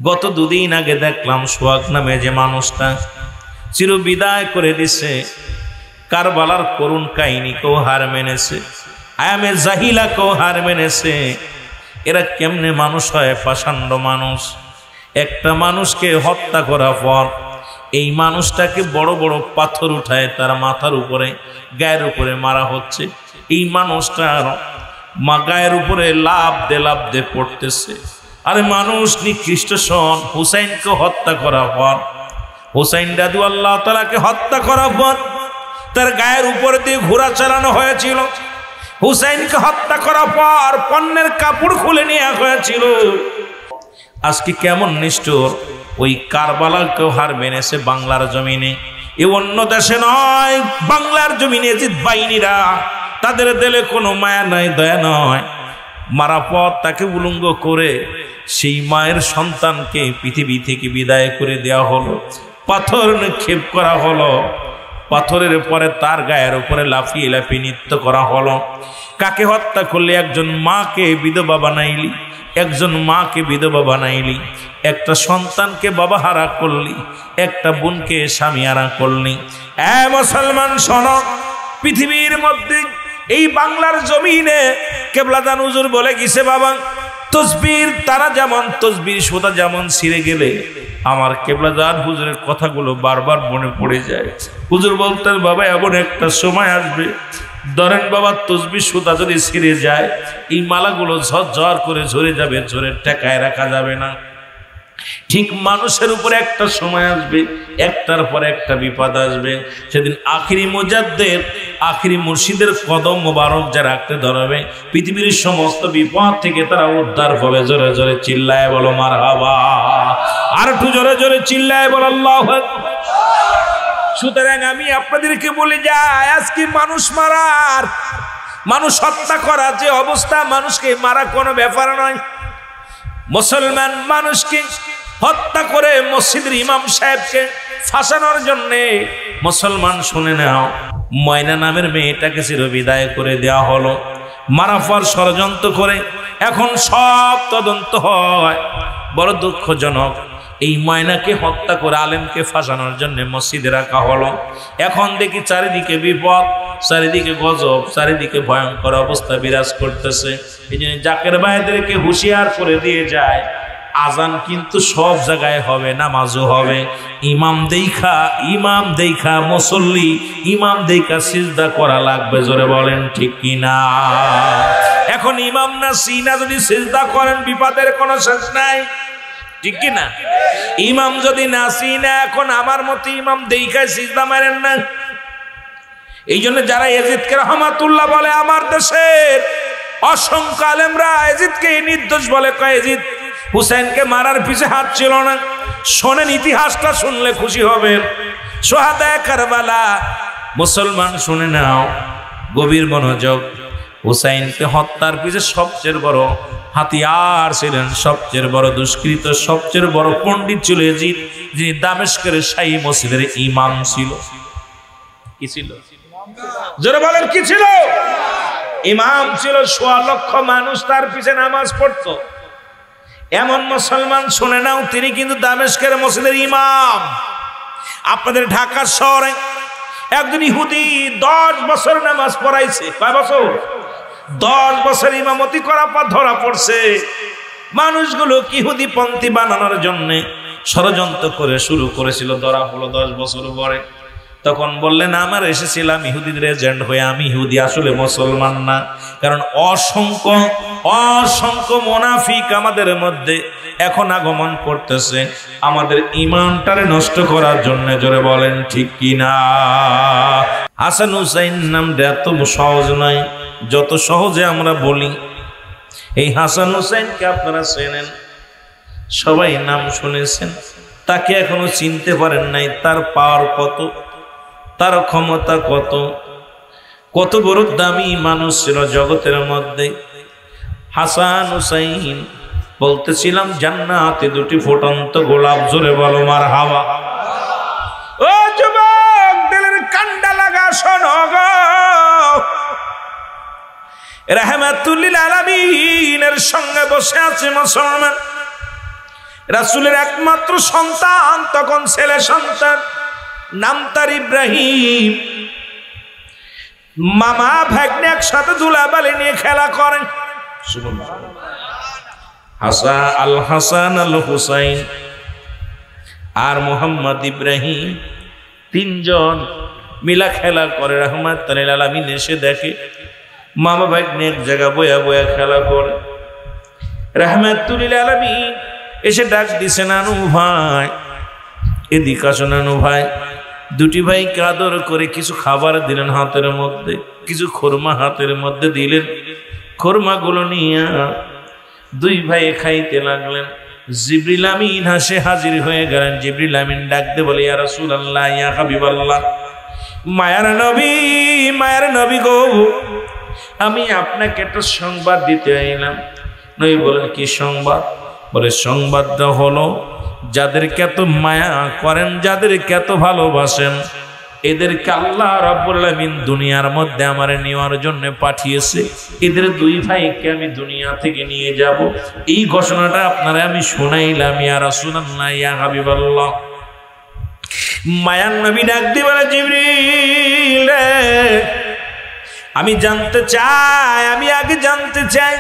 গত দুদিন আগে দেখলাম সোহাগ নামে যে মানুষটা চির বিদায় করে দিছে, কারবালার করুণ কাহিনীকেও হার মেনেছে, আয়ামে জাহিলাকেও হার মেনেছে। এরা কেমনে মানুষ হয়? পাষাণ্ড মানুষ। একটা মানুষকে হত্যা করার পর এই মানুষটাকে বড় বড় পাথর উঠায় তার মাথার উপরে, গায়ের উপরে মারা হচ্ছে। এই মানুষটার গায়ের উপরে লাভ দে পড়তেছে। আরে মানুষ নিকৃষ্ট শোন, হুসাইনকে হত্যা করার পর, হুসাইন রাদিয়াল্লাহু তাআলাকে হত্যা করার পর তার গায়ের উপর দিয়ে ঘোড়া চালানো হয়েছিল। হুসাইনকে হত্যা করার পর পণ্যের কাপড় খুলে নেওয়া হয়েছিল। আজকে কেমন নিষ্ঠুর! ওই কারবালাকেও হার মেনেছে বাংলার জমিনে। এ অন্য দেশে নয়, বাংলার জমিনে জিদ বাহিনীরা, তাদের দিলে কোনো মায়া নাই, দয়া নয়। মারা পর তাকে উলঙ্গ করে সেই মায়ের সন্তানকে পৃথিবী থেকে বিদায় করে দেওয়া হলো, পাথর নিক্ষেপ করা হলো, পাথরের পরে তার গায়ের উপরে লাফিয়ে লাফিয়ে নৃত্য করা হলো। কাকে হত্যা করলে? একজন মাকে বিধবা বানাইলি, একজন মাকে বিধবা বানাইলি, একটা সন্তানকে বাবা হারা করলি, একটা বোনকে স্বামী হারা করলি। মুসলমান শোনো, পৃথিবীর মধ্যে এই বাংলার জমিনে কেবলাদান হুজুর বলে গেছে, বাবা তসবির তারা যেমন, তসবির সুতা যেমন ছিঁড়ে গেলে আমার কেবলাদান হুজুরের কথাগুলো বারবার মনে পড়ে যায়। হুজুর বলতেন, বাবা এমন একটা সময় আসবে, ধরেন বাবা তসবির সুতা যদি ছিঁড়ে যায়, এই মালাগুলো ঝরঝর করে ঝরে যাবে, ঝরে টেকায় রাখা যাবে না। ঠিক মানুষের উপরে একটা সময় আসবে, একটার পর একটা বিপদ আসবে। সেদিন আখিরি মুজাদ্দিদ, আখিরি মুর্শিদের কদম মোবারক যা রাখতে ধরবে, পৃথিবীর সমস্ত বিপদ থেকে তারা উদ্ধার হবে। জোরে জোরে চিল্লায় বলো মারহাবা, আর একটু জোরে জোরে চিল্লায় বলো আল্লাহু আকবার। সুতরাং আমি আপনাদেরকে বলে যাই, আজকে মানুষ মারার, মানুষ হত্যা করা যে অবস্থা, মানুষকে মারা কোনো ব্যাপার নয়। মুসলমান মানুষকে হত্যা করে মসজিদের ইমাম সাহেবকে ফাঁসানোর জন্যে, মুসলমান শুনে নাও, ময়না নামের মেয়েটাকে চিরবিদায় করে দেওয়া হলো। মারাফার ষড়যন্ত্র করে এখন সব তদন্ত হয়। বড় দুঃখজনক, এই ময়নাকে হত্যা করে আলেমকে ফাঁসানোর জন্য মসজিদে রাখা হলো। এখন দেখি চারিদিকে বিপদ, চারিদিকে গজব, চারিদিকে ভয়ঙ্কর অবস্থা বিরাজ করতেছে। এই জন্য জাকের ভাইদেরকে হুঁশিয়ার করে দিয়ে যায়, আজান কিন্তু সব জায়গায় হবে, নামাজও হবে। ইমাম দেখা মুসল্লি, ইমাম দেখা সিজদা করা লাগবে। জোরে বলেন ঠিক কিনা? এখন ইমাম না সিনা যদি সিজদা করেন, বিপদের কোনো শেষ নাই, ঠিক কিনা? ইমাম যদি না সিনা, এখন আমার মতো ইমাম দেখায় সিজদা মারেন না। এই জন্য যারা ইয়াজিদকে রহমাতুল্লাহ বলে, আমার দেশের অসংখ্য আলেমরা ইয়াজিদকে নির্দোষ বলে। কয় ইয়াজিদ হুসাইনকে মারার পিছে হাত ছিল না। শোনেন, ইতিহাসটা শুনলে খুশি হবেন। সোহাদায়ে কারবালা, মুসলমান শুনে নাও, গভীর মনোযোগ। হুসাইনকে হত্যার পিছে সবচেয়ে বড় হাতিয়ার ছিলেন, সবচেয়ে বড় দুষ্কৃত, সবচেয়ে বড় পণ্ডিত ছিল ইয়াজিদ, যিনি দামেস্কের শাহী মসজিদের ইমাম ছিল। কি ছিল? জোরে বলেন, কি ছিল? ইমাম ছিল। ১৬ লক্ষ মানুষ তার পিছে নামাজ পড়তো। এমন মুসলমান শুনে নাও, তিনি কিন্তু দামেস্কের মসজিদের ইমাম। আপনাদের ঢাকা শহরে একজন ইহুদি 10 বছর নামাজ পড়াইছে। কয় বছর? 10 বছর ইমামতি করার পর ধরা পড়ছে। মানুষগুলো ইহুদি পন্থী বানানোর জন্য ষড়যন্ত্র করে শুরু করেছিল, ধরা হলো 10 বছর পরে। তখন বললেন, আমার এসেছিলাম ইহুদিদের এজেন্ট হয়ে, আমি ইহুদি, আসলে মুসলমান না। কারণ অসংখ্য মুনাফিক আমাদের মধ্যে এখন আগমন করতেছে আমাদের ঈমানটারে নষ্ট করার জন্য। জোরে বলেন ঠিক কিনা? হাসান হুসাইন নামটা এত সহজ নয় যত সহজে আমরা বলি। এই হাসান হুসাইনকে আপনারা চেনেন, সবাই নাম শুনেছেন, তাকে এখনো চিনতে পারেন নাই। তার পাওয়ার কত, তার ক্ষমতা কত, কত বড় দামি মানুষ ছিল জগতের মধ্যে। হাসান হুসাইন বলতেছিলাম, জান্নাতে 2টি ফুটন্ত গোলাপ। জোরে বলো মারহাবা। ও যুবক, দিলের কান্ডা লাগা শোনো গো, রাহমাতুল লিল আলামিনের সঙ্গে বসে আছে মুসলমান। রাসূলের একমাত্র সন্তান, তখন ছেলে সন্তান, নাম তার ইব্রাহিম। মামা ভাগ্নে একসাথে ধুলাবালি নিয়ে খেলা করেন। আল হাসান আল হুসাইন আর মোহাম্মদ ইব্রাহিম তিনজন মিলা খেলা করে। রাহমাতুল লিল আলামিন এসে দেখে মামা ভাগ্নে এক জায়গা বয়া বয়া খেলা করে। রাহমাতুল লিল আলামিন এসে ডাক দিছে, নানু ভাই এদিকে আসো। নানু ভাই দুটি ভাইকে আদর করে কিছু খাবার দিলেন হাতের মধ্যে, কিছু খোরমা হাতের মধ্যে দিলেন। খোরমাগুলো নিয়ে দুই ভাই খাইতে লাগলেন। জিবরিল আমিন হাসে হাজির হয়ে গেলেন। জিবরিল আমিন ডাকতে বলে, ইয়া রাসূলুল্লাহ, ইয়া হাবিবাল্লাহ, মায়ার নবী, মায়ার নবী গো, আমি আপনাকে একটা সংবাদ দিতে আইলাম। নবী বলেন, কি সংবাদ? বলে, সংবাদটা হলো যাদেরকে এত মায়া করেন, যাদেরকে এত ভালোবাসেন, এদেরকে আল্লাহ রাব্বুল আলামিন দুনিয়ার মধ্যে আমারে নেওয়ার জন্য পাঠিয়েছে। এদের দুই ভাইকে আমি দুনিয়া থেকে নিয়ে যাব। এই ঘোষণাটা আপনারা আমি শোনাইলাম। ইয়া রাসূলুল্লাহ, ইয়া হাবিবাল্লাহ। মায়ার নবী ডাক দিয়ে বলে, জিবরিল আমি জানতে চাই, আমি আগে জানতে চাই,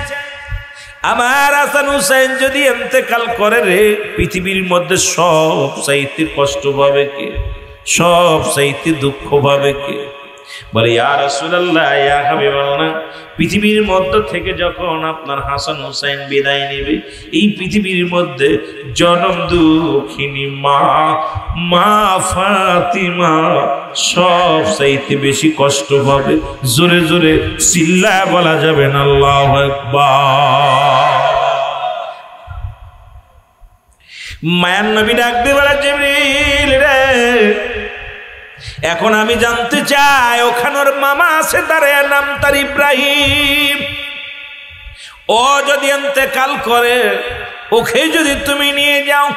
আমার হাসান হুসাইন যদি ইন্তেকাল করে রে, পৃথিবীর মধ্যে সব চাইতে কষ্ট পাবে কে, সব চাইতে দুঃখ পাবে কে? বলে, ইয়া রাসূলুল্লাহ, ইয়া হাবিবাল্লাহ, পৃথিবীর মধ্যে থেকে যখন আপনার হাসান হুসাইন বিদায় নেবে, এই পৃথিবীর মধ্যে জনম দুঃখিনী মা, মা ফাতিমা সব চাইতে বেশি কষ্ট পাবে। জোরে জোরে চিল্লায় বলা যাবে না আল্লাহু আকবার। মায়ার নবী ডাক দিয়ে বলে, জিবরিল রে, এখন আমি জানতে চাই, ওখানের মামা আছে তার নাম তার ইব্রাহিম, ও যদি ইন্তেকাল করে, ওকে যদি তুমি নিয়ে যাও,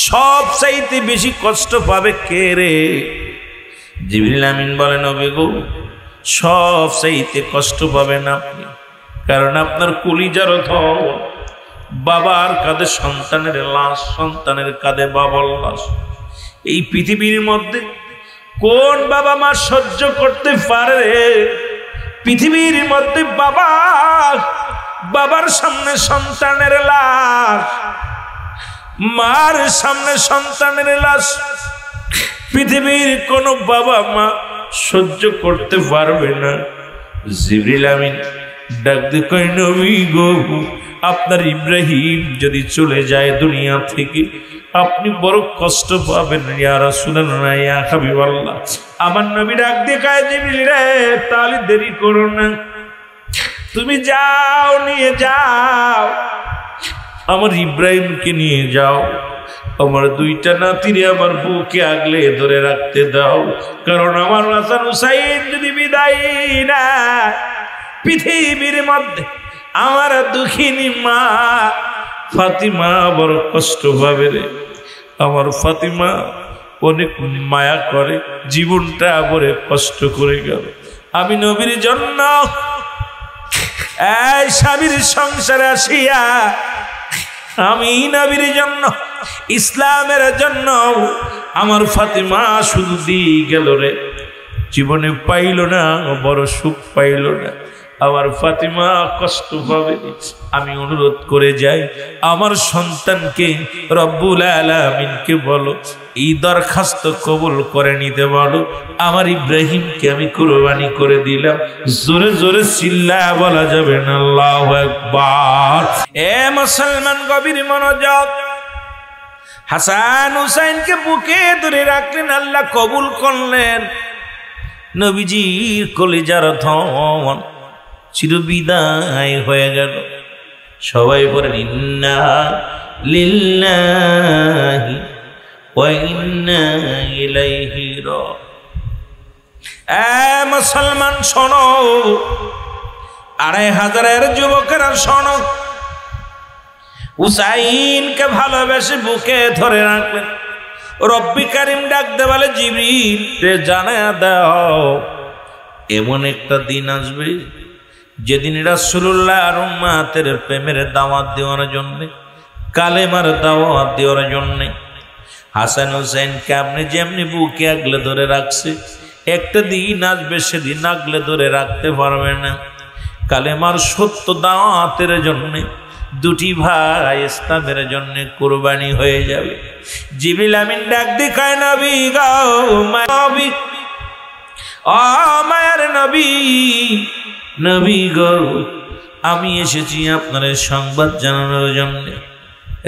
সব চাইতে বেশি কষ্ট পাবে কে রে? জিবরিল আমিন বলে, নবী গো, সব চাইতে কষ্ট পাবেন আপনি, কারণ আপনার কলিজার ধন, বাবার কাঁধে সন্তানের লাশ, সন্তানের কাঁধে বাবার লাশ। এই পৃথিবীর মধ্যে কোন বাবা মা সহ্য করতে পারে? পৃথিবীর মধ্যে বাবার সামনে সন্তানের লাশ, মার সামনে সন্তানের লাশ, পৃথিবীর কোন বাবা মা সহ্য করতে পারবে না। জিবরিল আমিন ডাক দিয়ে কয়, নবী গো, আপনার ইব্রাহিম যদি চলে যায় দুনিয়া থেকে, আপনি বড় কষ্ট পাবেন। ইয়া রাসূলুল্লাহ, ইয়া হাবিবাল্লাহ। আমার নবী ডাক দিয়ে কয়, জিবরিল রে, তাহলে দেরি করো না, তুমি যাও, নিয়ে যাও, আমার ইব্রাহিমকে নিয়ে যাও, আমার দুইটা নাতিরে আমার বুকে আগলে ধরে রাখতে দাও, কারণ আমার হাসান হুসাইন যদি বিদায় না, পৃথিবীর মধ্যে আমার দুঃখিনী মা ফাতিমা বড় কষ্ট পাবে রে। আমার ফাতিমা অনেক মায়া করে, জীবনটা বড় কষ্ট করে গেল। আমি নবীর জন্য এই স্বামীর সংসারে আসিয়া, আমি নবীর জন্য, ইসলামের জন্য আমার ফাতিমা শুধু দিয়ে গেল রে, জীবনে পাইল না, বড় সুখ পাইল না। আমার ফাতিমা কষ্ট পাবে। আমি অনুরোধ করে যাই, আমার সন্তানকে রব্বুল আলামিনকে বলো, এই দরখাস্ত কবুল করে নিতে বলো, আমার ইব্রাহিমকে আমি কুরবানি করে দিলাম। জোরে জোরে চিল্লায়া বলা যাবে না আল্লাহু আকবার। এ মুসলমান, গভীর মনোযোগ। হাসান হুসাইনকে বুকে ধরে রাখলেন, আল্লাহ কবুল করলেন। নবীজির কলিজার ধন চিরবিদায় হয়ে গেল। সবাই বলেন, ইন্না লিল্লাহি ওয়া ইন্না ইলাইহি রাজিউন। মুসলমান শোনো, ২৫০০ যুবকেরা শোনো, হুসাইনকে ভালোবেসে বুকে ধরে রাখলেন। রব্বি কারিম ডাকতে বলে, জিবরিল রে, জানায়া দাও, এমন একটা দিন আসবে যেদিন রাসূলুল্লাহ আর উম্মতের প্রেমের দাওয়াত দেওয়ার জন্য কালেমার দাওয়াত দেওয়ার জন্যে। হাসান হুসাইনকে আপনি যেমনি বুকে আগলে ধরে রাখছে, একটা দিন আসবে সেদিন আগলে ধরে রাখতে পারবে না। কালেমার সত্য দাওয়াতের জন্যে দুটি ভাই ইসলামের জন্য কুরবানি হয়ে যাবে। জিবরিল আমিন ডাক দেখায়, নবী গো, নবী, ও মায়ের নবী, নবী গো, আমি এসেছি আপনার সংবাদ জানানোর জন্য।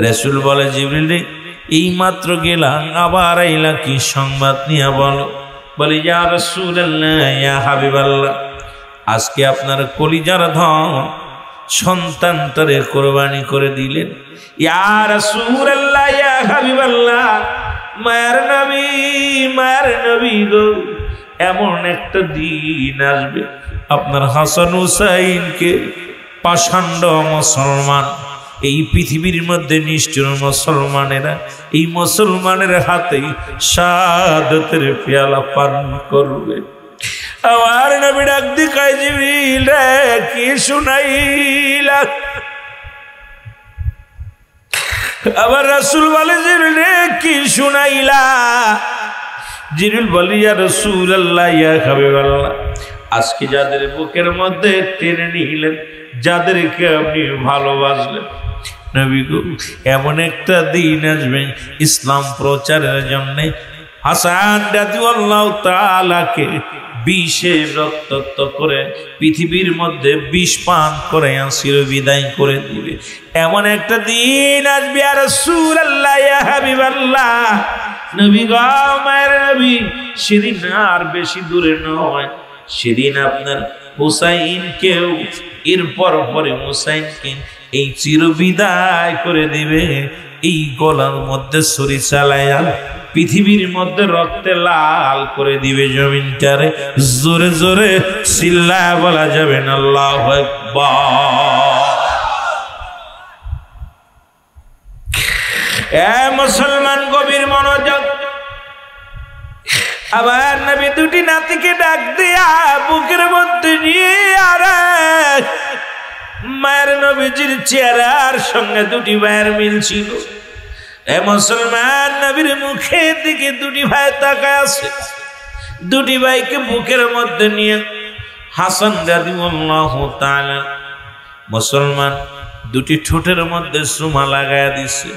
রাসূল বলে, জিবরিল এই মাত্র গেলাম, আবার আইলা কি সংবাদ নিয়ে বলো? বলি, ইয়া রাসূলুল্লাহ, ইয়া হাবিবাল্লাহ, আজকে আপনার কলিজার ধন সন্তানটারে কোরবানি করে দিলেন। ইয়া রাসূলুল্লাহ, ইয়া হাবিবাল্লাহ, মায়ের নবী, মায়ের নবী গো, এমন একটা দিন আসবে আপনার হাসান হুসাইনকে পাষাণ্ড মুসলমান, এই পৃথিবীর মধ্যে নিষ্ঠুর মুসলমানেরা এই মুসলমানের হাতেই শাহাদাতের পেয়ালা পান করবে। আমার নবী ডাক দেখায়, জিবরিল কি শুনাইলা? আবার রাসূল বলে, জিবরিল কি শুনাইলা? জিবরিল বলে, ইয়া রাসূলুল্লাহ, ইয়া হাবিবাল্লাহ, আজকে যাদের বুকের মধ্যে টেনে নিলেন, যাদেরকে আপনি ভালোবাসলেন, নবী গো, এমন একটা দিন আসবে ইসলাম প্রচারের জন্য হাসান রাদিয়াল্লাহু তাআলাকে বিষে রক্তাক্ত করে পৃথিবীর মধ্যে বিষ পান করে চির বিদায় করে দিবে। এমন একটা দিন আসবে, ইয়া রাসূলুল্লাহ, ইয়া হাবিবাল্লাহ, নবী গো, মায়ের নবী, সেদিন আর বেশি দূরে নয়, সেদিন আপনার হুসাইনকেও এরপর পরে হুসাইনকে এই চির বিদায় করে দিবে। এই গলার মধ্যে ছুরি চালায়া পৃথিবীর মধ্যে রক্তে লাল করে দিবে জমিনটারে। জোরে জোরে চিল্লায়া বলা যাবে না আল্লাহু আকবার। এ মুসলমান, গভীর মনোযোগ। আবার নবী দুটি নাতিকে ডাক দিয়া বুকের মধ্যে নিয়ে আর মায়ের নবীজির চেহারার সঙ্গে দুটি ভাইয়ের মিল ছিল। এ মুসলমান, নবীর মুখের দিকে দুটি ভাই তাকায় আছে। দুটি ভাইকে বুকের মধ্যে নিয়ে হাসান রাদিয়াল্লাহু তাআলা মুসলমান দুটি ঠোঁটের মধ্যে চুমা লাগায়া দিছে।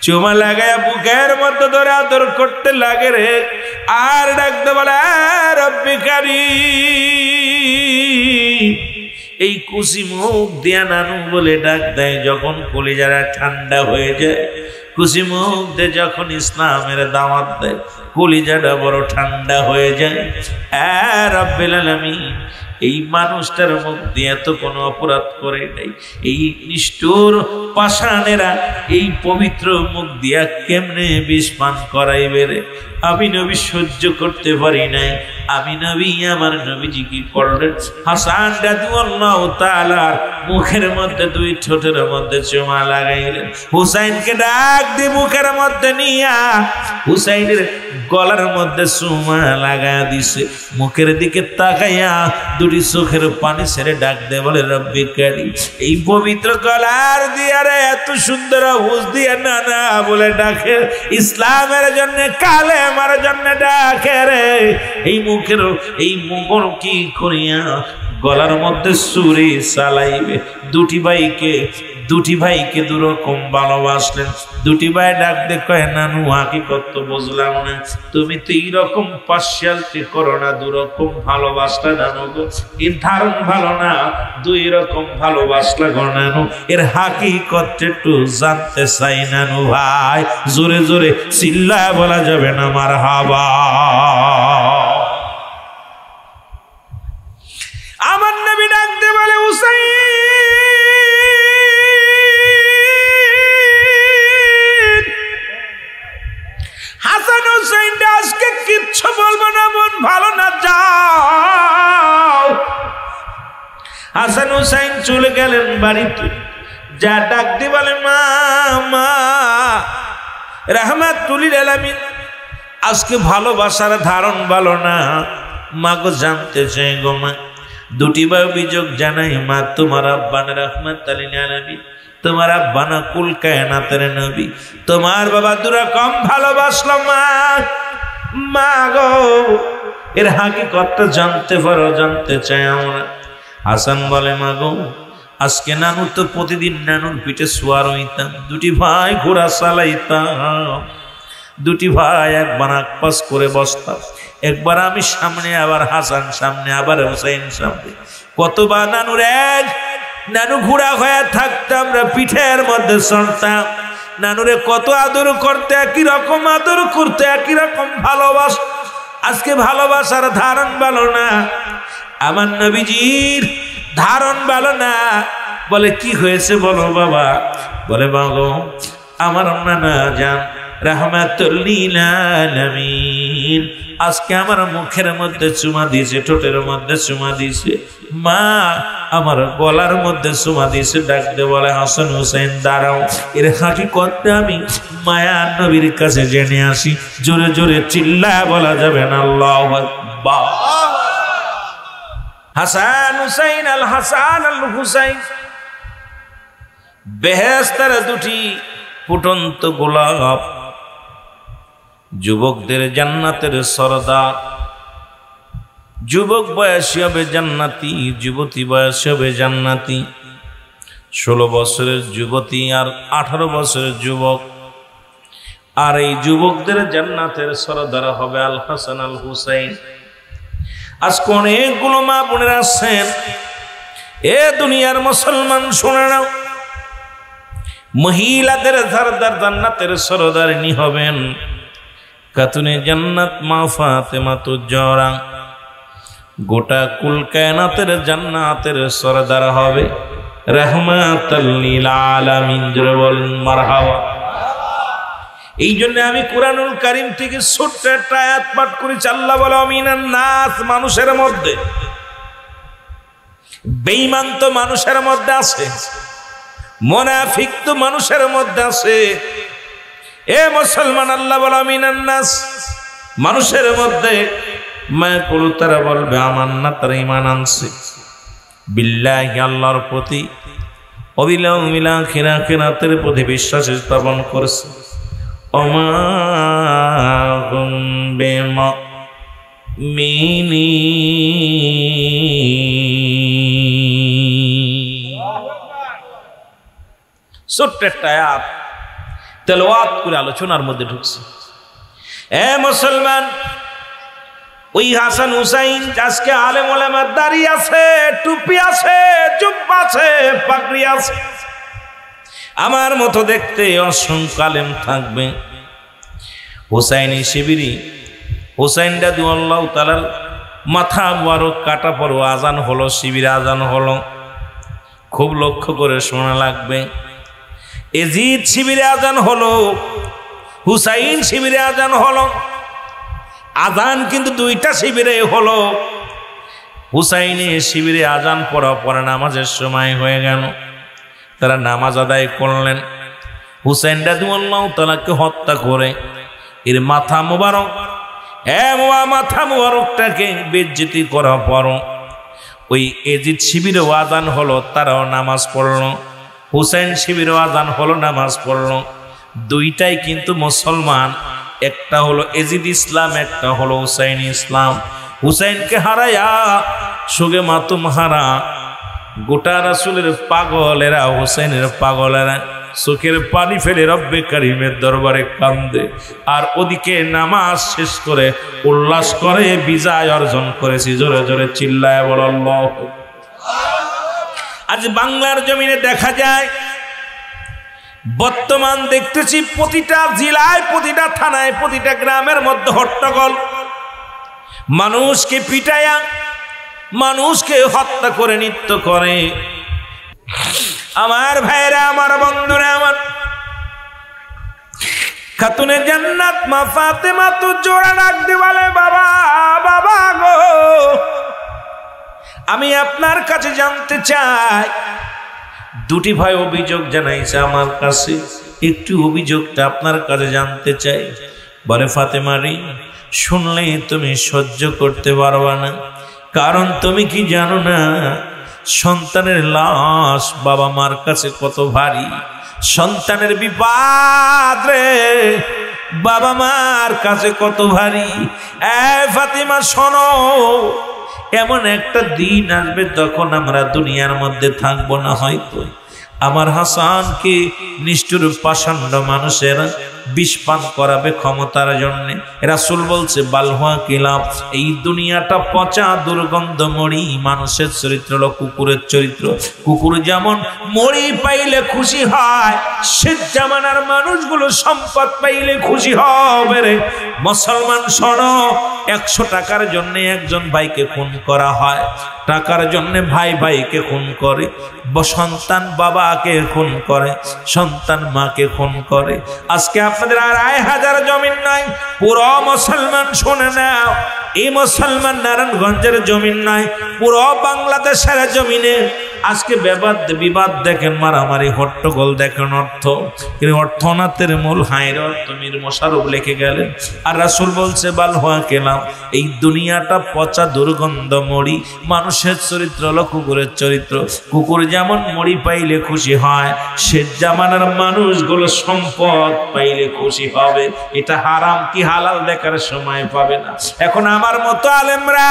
চুমা লাগায়া বুকের মধ্যে ধরে আদর করতে লাগে রে, আর ডাকতে বলে, রব্বি কারীম। এই কুচি মুখ দিয়া নানু বলে ডাক দেয়। যখন কলিজারা ঠান্ডা হয়ে যায়, কুচি মুখ দিয়ে যখন ইসলামের দাওয়াত দেয়, কলিজাটা বড় ঠান্ডা হয়ে যায়। রব্বুল আলামিন, এই মানুষটার মুখ দিয়ে তো কোনো অপরাধ করে নাই, এই নিষ্ঠুর পাষাণেরা এই পবিত্র মুখ দিয়া কেমনে বিষ পান করাইবে রে? আমি নবী সহ্য করতে পারি নাই। আমি নবী আমার নবীজি কি করলেন? হাসান রাদিয়াল্লাহু তাআলা মুখের মধ্যে দুই ঠোঁটের মধ্যে চুমা লাগাইলেন। হুসাইনকে ডাক দিয়ে মুখের মধ্যে নিয়া হুসাইনের গলার মধ্যে চুমা লাগায়া দিছে। মুখের দিকে তাকাইয়া দুটি চোখের পানি ছেড়ে ডাক দিয়ে বলে, রব্বি কারীম। এই পবিত্র গলার দিয়া রে এত সুন্দর হুঁশ দিয়া না না বলে ডাকে, ইসলামের জন্য কালেমার জন্য ডাকে রে। এই মুখের এই মুখর কি করিয়া গলার মধ্যে ছুরি চালাইবে। দুটি ভাইকে দুরকম ভালোবাসলেন। দুটি ভাই ডাক দে কয়, নানু হাকিকত তো বুঝলাম না, তুমি তো এইরকম পার্সিয়ালিটি করো না, দুরকম ভালোবাসলা নানু গো, এর ধারণ ভালো না, দুই রকম ভালোবাসলা গো নানু, এর হাকিকত একটু জানতে চাই নানু ভাই। জোরে জোরে চিল্লায় বলা যাবে না মারহাবা। আমার নবী ডাক দিয়ে বলে, হুসাইন, হাসান হুসাইন আজকে কিচ্ছু বলবো না, মন ভালো না, যাও। হাসান হুসাইন চলে গেলেন বাড়িতে। যা ডাক দিয়ে বলে, মা মা রাহমাতুল আলামিন, আজকে ভালোবাসার ধারণ ভালো না। মা গো, জানতে চাই গো মা। দুটি ভাই অভিযোগ জানাই, মা তোমার আব্বান রাহমাতুল আলামিন তোমার আব্বা না কুল কায়নাতের নবী, তোমার বাবা দুরকম ভালোবাসলো মা। মা গো, এর হাকিকতটা জানতে পারো, জানতে চাই আমরা। হাসান বলে, মা গো, আজকে নানু তো প্রতিদিন নানুর পিঠে সোয়ার হইতাম, দুটি ভাই ঘোড়া চালাইতাম, দুটি ভাই একবার আকপাস করে বসতাম, একবার আমি সামনে, আবার হাসান সামনে, আবার হুসাইন সামনে। কতবার নানুর নানু ঘোড়া হয়ে থাকতাম, আমরা পিঠের মধ্যে চড়তাম। নানুরে কত আদর করতে, একই রকম আদর করতে, একই রকম ভালোবাস। আজকে ভালোবাসার ধারণ ভালো না, আমার নবীজির ধারণ ভালো না। বলে, কি হয়েছে বলো বাবা? বলে, বাবা আমার নানা জান রাহমাতুল লিল আলামিন আজকে আমার মুখের মধ্যে চুমা দিয়েছে, ঠোঁটের মধ্যে চুমা দিয়েছে, মা আমার গলার মধ্যে চুমা দিয়েছে। ডাকতে বলে, হাসান হুসাইন দাঁড়াও, এর হাকিকতটা আমি মায়ার নবীর কাছে জেনে আসি। জোরে জোরে চিল্লায় বলা যাবে না আল্লাহু আকবার। হাসান হুসাইন, আল হাসান আল হুসাইন বেহেশতের দুটি ফুটন্ত গোলাপ, যুবকদের জান্নাতের সরদার। যুবক বয়সী হবে জান্নাতি, যুবতী বয়সী হবে জান্নাতি। 16 বছরের যুবতী আর 18 বছরের যুবক। আর এই যুবকদের জান্নাতের সরদার হবে আল হাসান আল হুসাইন। আজকে অনেকগুলো মা বোনেরা আছেন, এ দুনিয়ার মুসলমান শুনে নাও, মহিলাদের সরদার জান্নাতের সরদারিনী হবেন খাতুনে জান্নাত মা ফাতেমাতুজ জহরা। গোটা কুল কায়নাতের জান্নাতের সরদার হবে রাহমাতাল লিল আলামিন। জোরে বলেন মারহাবা। এই জন্য আমি কুরআনুল কারীম থেকে ছোট্ট একটা আয়াত পাঠ করেছি। আল্লাহ বলে, মিনান নাস, মানুষের মধ্যে। বেঈমান তো মানুষের মধ্যে আছে, মুনাফিক তো মানুষের মধ্যে আছে। এ মুসলমান, আল্লাহ বলে মিনান নাস, মানুষের মধ্যে। মায়াকুল, তারা বলবে আমার না, তারা ঈমান আনছে বিল্লাহি, আল্লাহর প্রতি, ওয়াবিল ইয়াউমিল আখির, আখিরাতের প্রতি বিশ্বাস স্থাপন করছে। ওমা হুম বিমুমিনিন। ছোট্ট একটা আয়াত তেলাওয়াত করে আলোচনার মধ্যে ঢুকছে। এ মুসলমান, ওই হাসান হুসাইন আজকে আলেম ওলামার দাড়ি আছে, টুপি আছে, জুব্বা আছে, পাগড়ি আছে, আমার মতো দেখতে অসংখ্য আলেম থাকবে। হুসাইনি শিবিরি, হুসাইন রাদিয়াল্লাহু তাআলা মাথা মুবারক কাটা পর আজান হলো, শিবিরে আজান হলো, খুব লক্ষ্য করে শোনা লাগবে। এজিদ শিবিরে আজান হলো, হুসাইন শিবিরে আজান হলো। আজান কিন্তু দুইটা শিবিরে হলো। হুসাইনে শিবিরে আজান পড়া পরে নামাজের সময় হয়ে গেল, তারা নামাজ আদায় করলেন। হুসাইন রাদিয়াল্লাহু তাআলাকে হত্যা করে এর মাথা মুবারক, মাথা মুবারকটাকে বেজ্জতি করা পর ওই এজিদ শিবিরে আজান হলো, তারাও নামাজ পড়লো। হুসাইন শিবিরে আজান হলো, নামাজ পড়লো। দুইটাই কিন্তু মুসলমান, একটা হলো এজিদ ইসলাম, একটা হলো হুসাইন ইসলাম। হুসাইনকে হারায়া সুগে মাতুম হারা গোটা রাসূলের পাগলেরা, হুসাইনের পাগলেরা চোখের পানি ফেলে রব্বে কারিমের দরবারে কান্দে, আর ওদিকে নামাজ শেষ করে উল্লাস করে বিজয় অর্জন করেছি। জোরে জোরে চিল্লায় বল আল্লাহু আকবার। আজ বাংলার জমিনে দেখা যায়, বর্তমান দেখতেছি প্রতিটা জেলায়, প্রতিটা থানায়, প্রতিটা গ্রামের মধ্যে হট্টগোল, মানুষকে পিটায়া, মানুষকে হত্যা করে নৃত্য করে। আমার ভাইরা, আমার বন্ধুরা, আমার খাতুনে জান্নাত মা ফাতেমাতুজ জোহরা ডাকতে বলে, বাবা বাবা গো, আমি আপনার কাছে জানতে চাই। দুটি ভাই অভিযোগ জানাইছে আমার কাছে, একটু অভিযোগটা আপনার কাছে জানতে চাই। বলে, ফাতেমা রে, শুনলে তুমি সহ্য করতে পারবা না, কারণ তুমি কি জানো না, সন্তানের লাশ বাবা মার কাছে কত ভারী, সন্তানের বিপদ রে বাবা মার কাছে কত ভারী। ফাতিমা শোনো, এমন একটা দিন আসবে তখন আমরা দুনিয়ার মধ্যে থাকবো না, হয়তো আমার হাসানকে নিষ্ঠুর পাষণ্ড মানুষেরা বিষ পান করাবে ক্ষমতার জন্য। রাসূল বলছে বালহুয়া কিলাব, এই দুনিয়াটা পচা দুর্গন্ধ মরি। মানুষের চরিত্র হলো কুকুরের চরিত্র। কুকুর যেমন মরি পাইলে খুশি হয়, সে জামানার মানুষগুলো সম্পদ পাইলে খুশি হবে রে। মুসলমান শোনো, 100 টাকার জন্য একজন ভাইকে খুন করা হয়, টাকার জন্য ভাই ভাইকে খুন করে, সন্তান বাবাকে খুন করে, সন্তান মাকে খুন করে। আজকে আপনাদের 2,500 জমিন নাই, পুরো মুসলমান শুনে নাও, এই মুসলমান নারায়ণগঞ্জের জমিন নাই, পুরো বাংলাদেশের জমিনে আজকে বিবাদ দেখেন, মারামারি হট্টগোল দেখেন। অর্থনাথের মূল হায়ের অর্থ মীর মোশাররফ লিখে গেলেন। আর রাসূল বলছে বালহুয়া কেলাম, এই দুনিয়াটা পচা দুর্গন্ধ মরি। মানুষের চরিত্র হলো কুকুরের চরিত্র। কুকুর যেমন মরি পাইলে খুশি হয়, সে জামানার মানুষগুলো সম্পদ পাইলে খুশি হবে। এটা হারাম কি হালাল দেখার সময় পাবে না। এখন আমার মতো আলেমরা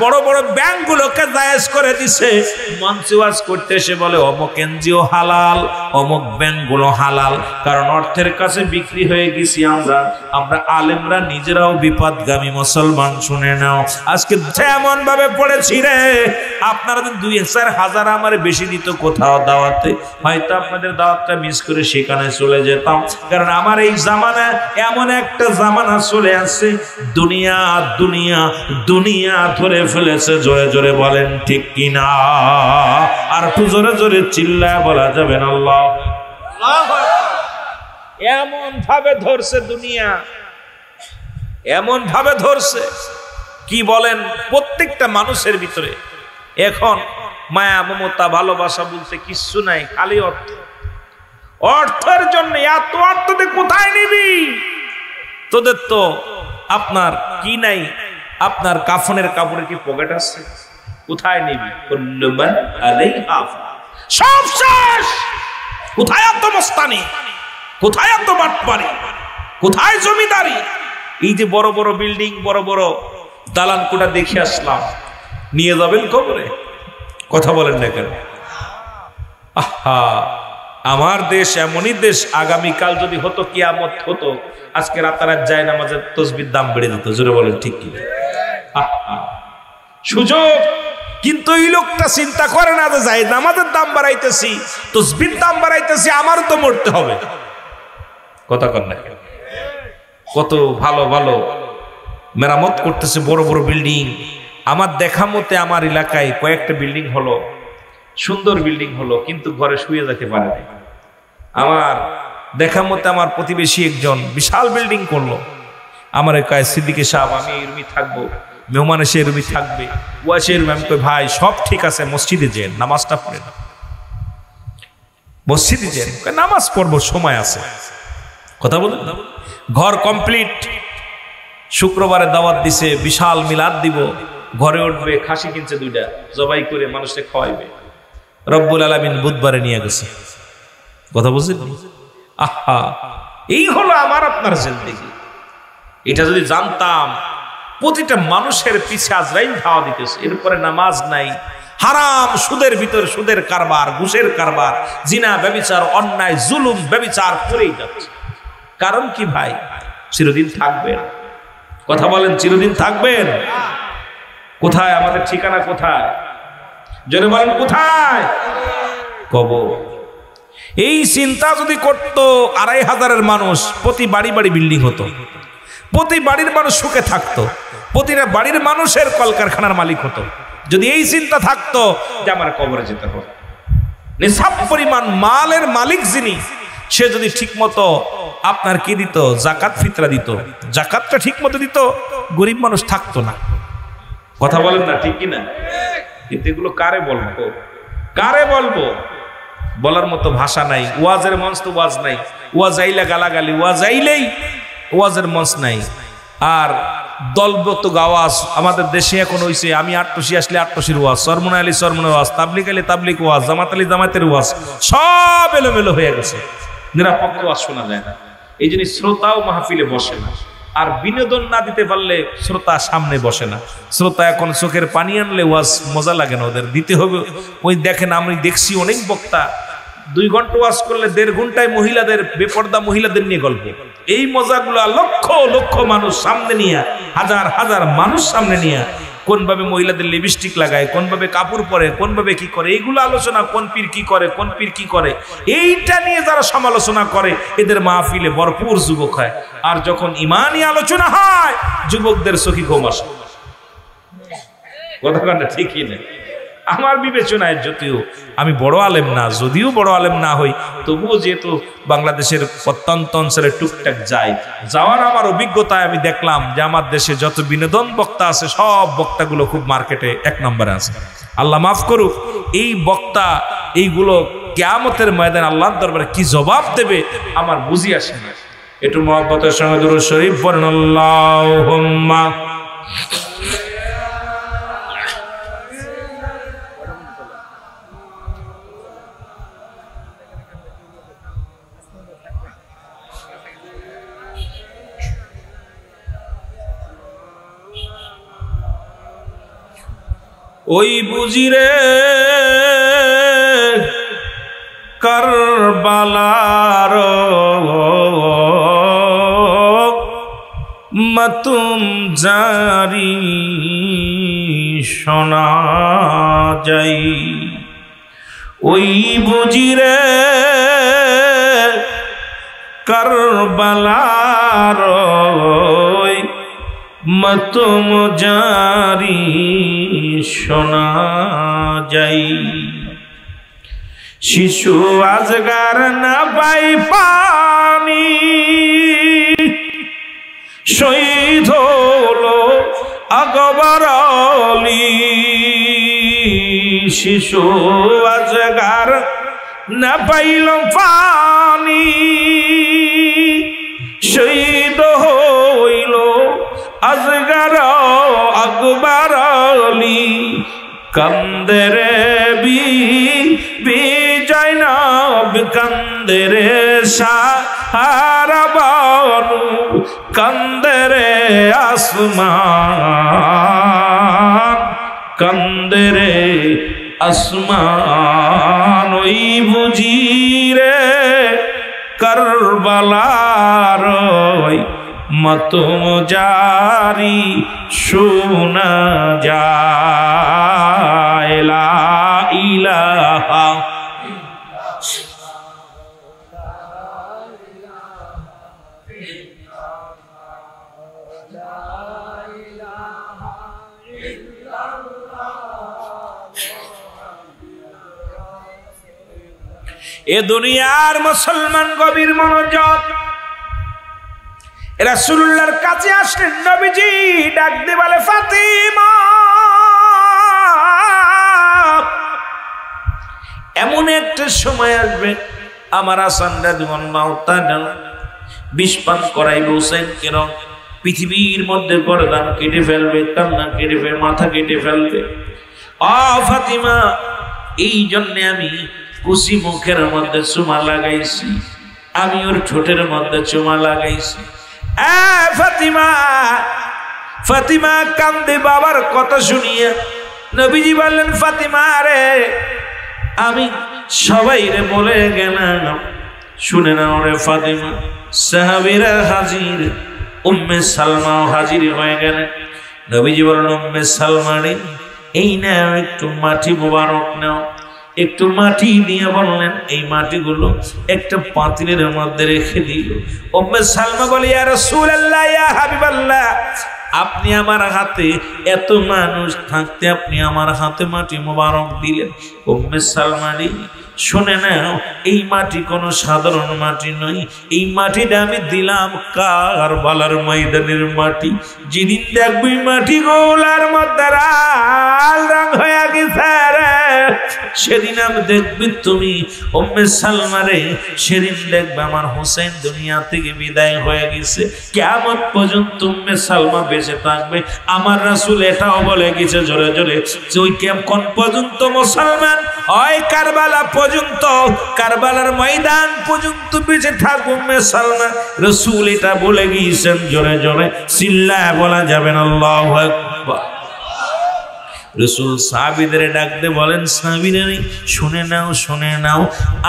বড় বড় ব্যাংকগুলোকে জায়েজ করে দিছে, মঞ্চে ওয়াজ করতে এসে বলে অমুক এনজিও হালাল, অমুক ব্যাংকগুলো হালাল। কারণ অর্থের কাছে বিক্রি হয়ে গেছি আমরা আলেমরা নিজেরাও বিপদগামী মুসলমান। শুনে নাও, আজকে যেমন ভাবে পড়েছি রে, আপনারা 2,000 আমার বেশি দিত কোথাও দাওয়াতে, হয়তো আপনাদের দাওয়াতটা মিস করে সেখানে চলে যেতাম। কারণ আমার এই জামানা এমন একটা জামানা চলে আসছে, দুনিয়া দুনিয়া দুনিয়া ধরে ফেলেছে। জোরে জোরে বলেন ঠিক কিনা? আর একটু জোরে জোরে চিল্লায় বলা যাবে না আল্লাহ। এমন ভাবে ধরছে দুনিয়া, এমন ভাবে ধরছে, কি বলেন, প্রত্যেকটা মানুষের ভিতরে এখন মায়া মমতা ভালোবাসা বলতে কিচ্ছু নাই, খালি অর্থ। অর্থের জন্য এত অর্থ কোথায় নিবি? তোদের তো আপনার কি নাই, আপনার কাফনের কাপড়ে কি পকেট আছে? কোথায় নিবি? সব শেষ। কোথায় এত মস্তানি, কোথায় এত বাটপারি, কোথায় জমিদারি? এই যে বড় বড় বিল্ডিং, বড় বড় দালান কোঠা দেখে আসলাম, নিয়ে যাবেন কবরে? কথা বলেন না কেন? আহা, আমার দেশ এমনই দেশ, আগামীকাল যদি হতো কিয়ামত হতো, আজকে রাতারাত যায় নামাজের তসবির দাম বেড়ে যেত। জোরে বলেন ঠিক কি? সুযোগ। কিন্তু এই লোকটা চিন্তা করে না যে যাই নামাজের দাম বাড়াইতেছি, তসবির দাম বাড়াইতেছি, আমারও তো মরতে হবে। কথা কর না? কত ভালো ভালো মেরামত করতেছে, বড় বড় বিল্ডিং। আমার দেখা মতে আমার এলাকায় কয়েকটা বিল্ডিং হলো, সুন্দর বিল্ডিং হলো, কিন্তু ঘরে শুয়ে যেতে পারে না। আমার দেখা মতে আমার প্রতিবেশী একজন বিশাল বিল্ডিং করলো। আমার কয় সিদ্দিকী সাহেব, আমি এই রুমে থাকবো, মেহমান এসে রুমে থাকবে, ওয়াসে রুমে। আমি কই ভাই সব ঠিক আছে, মসজিদে যেন নামাজটা পড়েন, মসজিদে যেন নামাজ পড়বো, সময় আছে। কথা বলেন। ঘর কমপ্লিট, শুক্রবারে দাওয়াত দিছে, বিশাল মিলাদ দিব, ঘরে উঠবে, খাসি কিনছে 2টা, জবাই করে মানুষকে খাওয়াইবে। রব্বুল আলামিন বুধবারে নিয়ে গেছে। কথা বুঝলেন? আহা, এই হলো আমার আপনার জিন্দেগি। এটা যদি জানতাম, প্রতিটা মানুষের পিছে আজরাইল ধাওয়া দিতেছে, এরপরে নামাজ নাই, হারাম, সুদের ভিতর সুদের কারবার, ঘুষের কারবার, জিনা, ব্যভিচার, অন্যায়, জুলুম, ব্যভিচার করেই যাচ্ছে। কারণ কি ভাই? চিরদিন থাকবেন। কথা বলেন, চিরদিন থাকবেন? কোথায় আমাদের ঠিকানা? কোথায়? জোরে বলেন, কোথায়? কবর। এই চিন্তা যদি করত 2,500 মানুষ, প্রতি বাড়ি বাড়ি বিল্ডিং হতো, প্রতি বাড়ির মানুষ সুখে থাকতো, প্রতিটা বাড়ির মানুষের কলকারখানার মালিক হতো। যদি এই চিন্তা থাকতো যে আমার কবরে যেতে হবে, নিসাব পরিমাণ মালের মালিক যিনি, সে যদি ঠিক মতো আপনার কি দিত, জাকাত ফিতরা দিত, জাকাতটা ঠিক মতো দিত, গরিব মানুষ থাকতো না। কথা বলেন না ঠিক কিনা? কিন্তু এগুলো কারে বলবো, কারে বলবো? বলার মতো ভাষা নাই। ওয়াজের মঞ্চ তো ওয়াজ নাই, ওয়াজ আইলে গালাগালি, ওয়াজ আইলেই ওয়াজের মঞ্চ নাই। আর দলগত আওয়াজ আমাদের দেশে এখন হইছে। আমি আট্টসি আসলে আট্টসির ওয়াজ, সরমুনা আলী সরমুনের ওয়াজ, তাবলিগ আলী তাবলিগ ওয়াজ, জামাত আলী জামাতের ওয়াজ, সব এলোমেলো হয়ে গেছে, নিরপেক্ষ ওয়াজ শোনা যায় না। এই জন্য শ্রোতাও মাহফিলে বসে না, আর বিনোদন না দিতে পারলে শ্রোতা সামনে বসে না। শ্রোতা এখন চোখের পানি আনলে ওয়াজ মজা লাগে না, ওদের দিতে হবে। ওই দেখেন, আমি দেখছি অনেক বক্তা 2 ঘন্টা ওয়াজ করলে 1.5 ঘন্টায় মহিলাদের, বেপর্দা মহিলাদের নিয়ে গল্প। এই মজাগুলা লক্ষ লক্ষ মানুষ সামনে নিয়ে, হাজার হাজার মানুষ সামনে নিয়ে, কোনভাবে মহিলাদের লিপস্টিক লাগায়, কোনভাবে কাপড় পরে, কোনভাবে কি করে, এইগুলো আলোচনা, কোন পীর কি করে, কোন পীর কি করে, এইটা নিয়ে যারা সমালোচনা করে এদের মাহফিলে ভরপুর যুবক হয়। আর যখন ইমানি আলোচনা হয় যুবকদের চোখে ঘুম আসে। কথাটা ঠিকই নেই। আমার বিবেচনায়, যদিও আমি বড় আলেম না, যদিও বড় আলেম না হই, তবুও যেহেতু বাংলাদেশের প্রত্যন্ত অঞ্চলে টুকটাক যাই, যাওয়ার আমার অভিজ্ঞতায় আমি দেখলাম যে আমার দেশে যত বিনোদন বক্তা আছে সব বক্তাগুলো খুব মার্কেটে 1 নম্বরে আছে। আল্লাহ মাফ করুক, এই বক্তা এইগুলো কিয়ামতের ময়দানে আল্লাহর দরবারে কি জবাব দেবে আমার বুঝি আসে না। একটু মহব্বতের সঙ্গে দুরূদ শরীফ পড়েন, আল্লাহুম্মা। ওই বুঝিরে কারবালার মাতুম জারি শোনা যাই, ওই বুঝিরে কারবালার মাতুম জারি শোনা যাই। শিশু আজগার না পাই পানি, শহীদ হলো আকবর আলী। শিশু আজগার না পাইল পানি, শহীদ হইল আজগার আকবর আলী। কান্দেরে বিজয় নব, কান্দেরে সাহারা বানু, কান্দেরে আসমান, কান্দেরে আসমান। ওই বুঝিরে কারবালার মাতুম জারি শোনা যায়। লা ইলাহা এ দুনিয়ার মুসলমান গভীর মনোযোগ। রাসূলুল্লাহর কাছে আসলেন নবীজি, ডাক দিয়ে বলে, ফাতিমা, এমন একটা সময় আসবে আমার হাসান রাদিয়াল্লাহু তাআলা বিষ পান করাইবে হুসাইনকে, পৃথিবীর মধ্যে গর্দান কেটে ফেলবে, কান্না কেটে ফেলবে, মাথা কেটে ফেলবে। আ ফাতিমা, এই জন্য আমি কুসি মুখের মধ্যে চুমা লাগাইছি, আমি ওর ঠোঁটের মধ্যে চুমা লাগাইছি। ফাতিমা, ফাতিমা কান্দে বাবার কথা শুনিয়ে। নবীজি বললেন, ফাতিমা রে, আমি সবাই রে বলে গেলাম, শুনে নাও রে ফাতিমা। সাহাবীরা হাজির, উম্মে সালমা হাজির হয়ে গেলেন। নবীজি বললেন, উম্মে সালমা রে, এই নাও একটু মাটি মোবারক নাও। একটু মাটি নিয়ে বললেন, এই মাটিগুলো একটা পাতিলের মধ্যে রেখে দিল। উম্মে সালমা বলে, ইয়া রাসূলুল্লাহ, ইয়া হাবিবাল্লাহ, আপনি আমার হাতে, এত মানুষ থাকতে আপনি আমার হাতে মাটি মোবারক দিলেন। উম্মে সালমা রে, শুনে নাও, এই মাটি কোনো সাধারণ মাটি নয়, এই মাটিটা আমি দিলাম কারবালার ময়দানের মাটি। যেদিন দেখবি মাটি গোলার মধ্যে লাল রং হয়ে গেছে রে, সেদিন আমি দেখবি তুমি উম্মে সালমা রে, সেদিন দেখবে আমার হোসেন দুনিয়া থেকে বিদায় হয়ে গেছে, কিয়ামত পর্যন্ত উম্মে সালমা বেঁচে থাকবে। আমার রাসূল এটাও বলে গেছে জোরে জোরে, যে ওই কোন পর্যন্ত মুসলমান ওই কারবালা পর্যন্ত, কারবালার ময়দান পর্যন্ত বেঁচে থাকবে উম্মে সালমা। রাসূল এটা বলে গিয়েছেন জোরে জোরে, চিল্লায় বলা যাবে না আল্লাহু আকবার। রাসূল সাহাবীদের ডাকতে বলেন, সাহাবীরা শুনে নাও, শুনে নাও,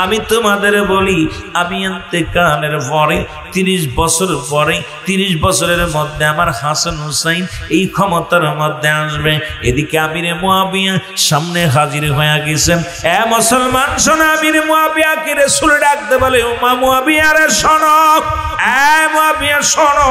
আমি তোমাদের বলি, আমি ইন্তেকালের পরে 30 বছর পরে, 30 বছরের মধ্যে আমার হাসান হুসাইন এই ক্ষমতার মধ্যে আসবে। এদিকে আমিরে মুয়াবিয়া সামনে হাজির হয়ে গেছেন। এ মুসলমান শোনো, আমিরে মুয়াবিয়াকে রাসূল ডাকতে বলে, উম্মা মুয়াবিয়া রে শোনো, এ মুয়াবিয়া শোনো,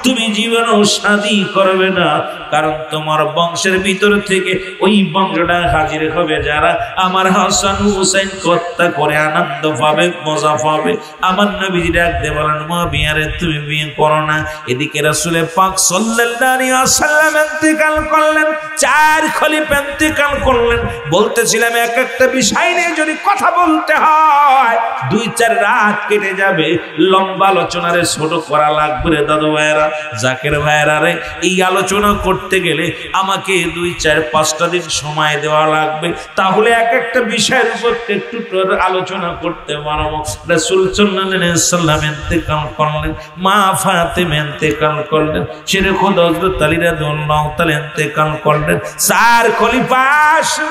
তুমি জীবনেও শাদী করবে না, কারণ তোমার বংশের ভিতর থেকে ওই বংশটা হাজির হবে যারা আমার হাসান হুসাইন হত্যা করে আনন্দ পাবে, মজা পাবে। আমার নবীজি ডাকতে বলেন, মুয়াবিয়া রে তুমি বিয়ে করো না। এদিকে রাসূল পাক সাল্লাল্লাহু আলাইহি ওয়াসাল্লাম ইন্তেকাল করলেন, 4 খলিফা ইন্তেকাল করলেন। বলতেছিলাম এক একটা বিষয় নিয়ে যদি কথা বলতে হয় 2-4 রাত কেটে যাবে, লম্বা আলোচনারে ছোট করা লাগবে রে দাদু ভাইরা, জাকের ভাইরা রে। এই আলোচনা করতে গেলে আমাকে 2-4-5টা দিন সময় দেওয়া লাগবে, তাহলে এক একটা বিষয়ের উপর একটু আলোচনা করতে পারবো। রাসূল সাল্লাল্লাহু আলাইহি ওয়াসাল্লাম ইন্তেকাল করলেন, মা ফাতেমা ইন্তেকাল করলেন, শেরে খোদা হযরত আলী রাদিয়াল্লাহু তাআলা ইন্তেকাল করলেন, 4 খলিফা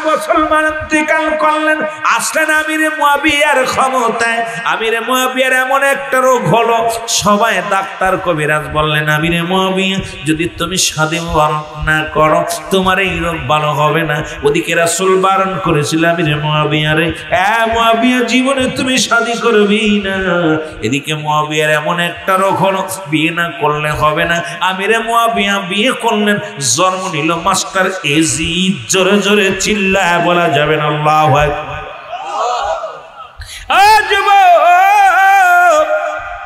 মুসলমান ইন্তেকাল করলেন। আসলেন আমিরে মুয়াবিয়ার ক্ষমতায়। আমিরে মুয়াবিয়ার এমন একটা রোগ হলো, সবাই ডাক্তার কবিরাজ বললেন, আমিরে মুয়াবিয়া যদি তুমি শাদী না করো তোমার এই রোগ ভালো হবে না। ওদিকে রাসূল বারণ করেছিল, আমিরে মুয়াবিয়া রে, এ মুয়াবিয়া জীবনে তুমি শাদী করবি না। এদিকে মুয়াবিয়ার এমন একটা রোগ হলো, বিয়ে না করলে হবে না। আমিরে মুয়াবিয়া বিয়ে করলেন, জন্ম নিল মাস্টার এজিদ। জোরে জোরে চিল্লায় বলা যাবে না আল্লাহু আকবার।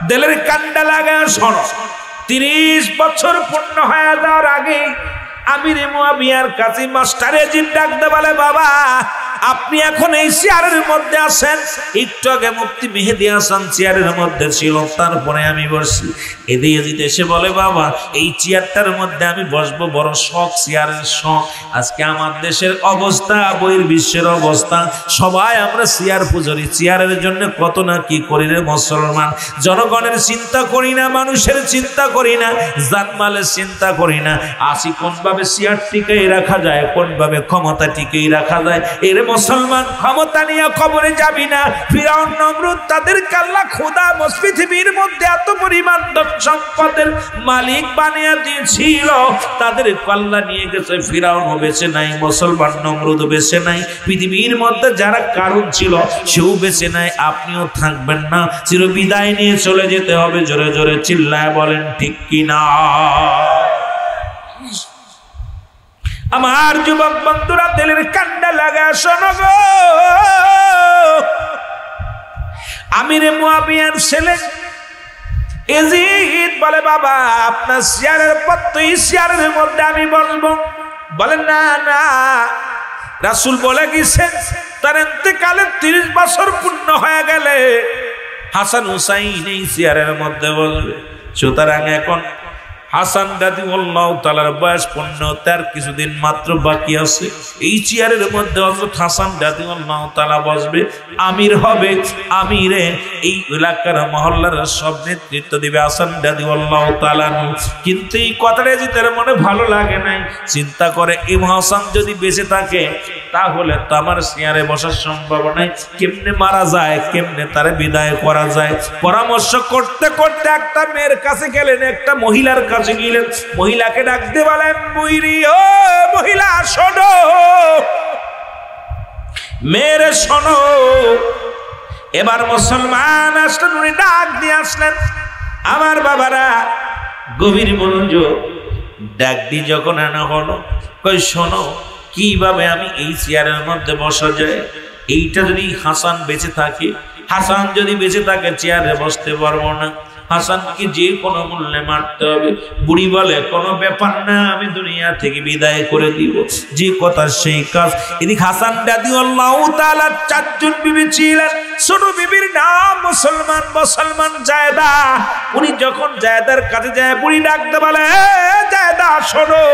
দিলের কান্ডা লাগা শোনো, 30 বছর পূর্ণ হয়ে যাওয়ার আগে আমিরে মুয়াবিয়ার কাছে মাস্টার এজিদ ডাকতে বলে, বাবা আপনি এখন এই চেয়ারের মধ্যে আছেন, একটু আগে মুফতি মেহেদী হাসান চেয়ারের মধ্যে ছিল, তারপরে আমি বসছি। এদিকে এসে বলে, বাবা এই চেয়ারটার মধ্যে আমি বসবো, বড় শখ, চেয়ারের শখ। আজকে আমার দেশের অবস্থা, বহির্বিশ্বের অবস্থা, সবাই আমরা চেয়ার পুজোরি, চেয়ারের জন্য কত না কি করি রে মুসলমান। জনগণের চিন্তা করি না, মানুষের চিন্তা করি না, জানমালের চিন্তা করি না। আসি কোনভাবে চেয়ার টিকেই রাখা যায়, কোনভাবে ক্ষমতা টিকেই রাখা যায়। এর মুসলমান ক্ষমতা নিয়ে কবরে যাবি না। ফিরাউন নমরুদ তাদের আল্লাহ খোদা পৃথিবীর মধ্যে এত পরিমাণ সম্পদের মালিক বানিয়ে দিয়েছিল, তাদের আল্লাহ নিয়ে গেছে। ফিরাউন বেঁচে নাই, মুসলমান নমরুদ বেঁচে নাই, পৃথিবীর মধ্যে যারা কারণ ছিল সেও বেঁচে নাই। আপনিও থাকবেন না, চির বিদায় নিয়ে চলে যেতে হবে। জোরে জোরে চিল্লায় বলেন ঠিক কিনা। আমার যুবক বন্ধুরা দিলের কান্ডা লাগা শোনো গো, আমিরে মুয়াবিয়ার ছেলে এজিদ বলে, বাবা আপনার চেয়ারের পত্র, এই চেয়ারের মধ্যে আমি বসবো। বলেন না না, রাসূল বলে গেছেন তার ইন্তেকালের 30 বছর পূর্ণ হয়ে গেলে হাসান হুসাইন এই চেয়ারের মধ্যে বসবে। সুতরাং এখন হাসান রাদিয়াল্লাহু তাআলার বয়স 15, তার কিছুদিন মাত্র বাকি আছে। এই চেয়ারের মধ্যে হযরত হাসান রাদিয়াল্লাহু তাআলা বসবে, আমির হবে। আমিরে এই এলাকার মহল্লার সব নেতৃত্ব দিবে হাসান রাদিয়াল্লাহু তাআলা। কিন্তু এই কথাটা যে তার মনে ভালো লাগে নাই, চিন্তা করে ইমাম হাসান যদি বেঁচে থাকে তাহলে তো আমার চেয়ারে বসার সম্ভাবনা নাই, কেমনে মারা যায়, কেমনে তারে বিদায় করা যায়। পরামর্শ করতে করতে একটা মেয়ের কাছে গেলেন, একটা মহিলার কাছে গেলেন। মহিলাকে ডাকতে বলেন, বুইরি ও মহিলা শোনো, মেরে শোনো। এবার মুসলমান আসলেন, উনি ডাক দিয়ে আসলেন, আমার বাবারা গভীর মনোযোগ। ডাক দিয়ে যখন আনা হলো, কই শোনো, কিভাবে আমি এই চেয়ারের মধ্যে বসা যায়। এইটা যদি হাসান বেঁচে থাকে, হাসান যদি বেঁচে থাকে চেয়ারে বসতে পারবো না। হাসানকে যে কোনো মূল্যে মারতে হবে। বুড়ি বলে কোনো ব্যাপার না, আমি দুনিয়া থেকে বিদায় করে দিব, যে কথা সেই কাজ। এদিকে হাসান রাদিয়াল্লাহু তাআলা 4 জন বিবি ছিলেন। ছোট বিবির নাম মুসলমান জায়দা। উনি যখন জায়দার কাছে যায়, বুড়ি ডাকতে বলে, জায়দা শোনো,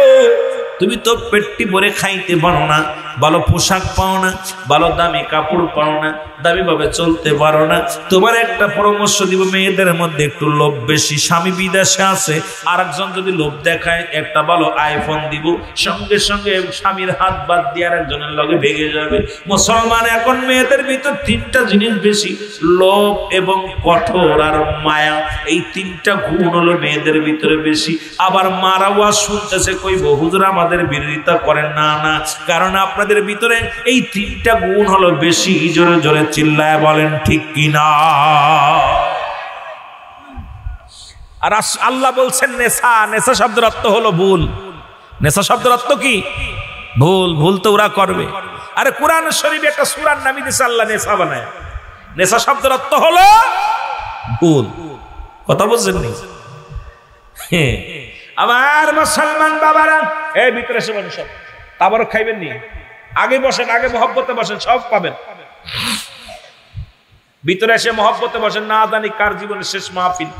তুমি তো পেটটি ভরে খাইতে পারো না, ভালো পোশাক পাও না, ভালো দামি কাপড় পাও না, দামি ভাবে চলতে পারো না। তোমার একটা পরামর্শ দিব, মেয়েদের মধ্যে একটু লোভ বেশি। স্বামী বিদেশে আছে, আর একজন যদি লোভ দেখায় একটা ভালো আইফোন দিব, সঙ্গে সঙ্গে স্বামীর হাত বাদ দিয়ে আর একজনের লগে ভেঙে যাবে। মুসলমান এখন মেয়েদের ভিতর 3টা জিনিস বেশি, লোভ এবং কঠোর আর মায়া। এই 3টা গুণ হলো মেয়েদের ভিতরে বেশি। আবার মারাও শুনতেছে, কইব হুজুর আমাদের বিরোধিতা করেন না, না, কারণ আপনাদের ভিতরে এই 3টা গুণ হলো বেশি। জোরে জোরে চিল্লায় বলেন ঠিক কিনা। আর আল্লাহ বলছেন নেশা, নেশা শব্দের অর্থ হলো ভুল। নেশা শব্দের অর্থ কি? ভুল। ভুল তো ওরা করবে। আরে কোরআন শরীফে একটা সূরার নামই দিয়েছে আল্লাহ নেশা বানায়। নেশা শব্দের অর্থ হলো ভুল। কথা বুঝছেন নি? আমার মুসলমান বাবারা, এই ভিতরে এসে বসেন, সব তাবারক খাইবেন নি, আগে বসেন, আগে মহব্বতে বসেন, সব পাবেন। ভিতরে এসে মহব্বতে বসেন। না জানি কার জীবনের শেষ মাহফিল,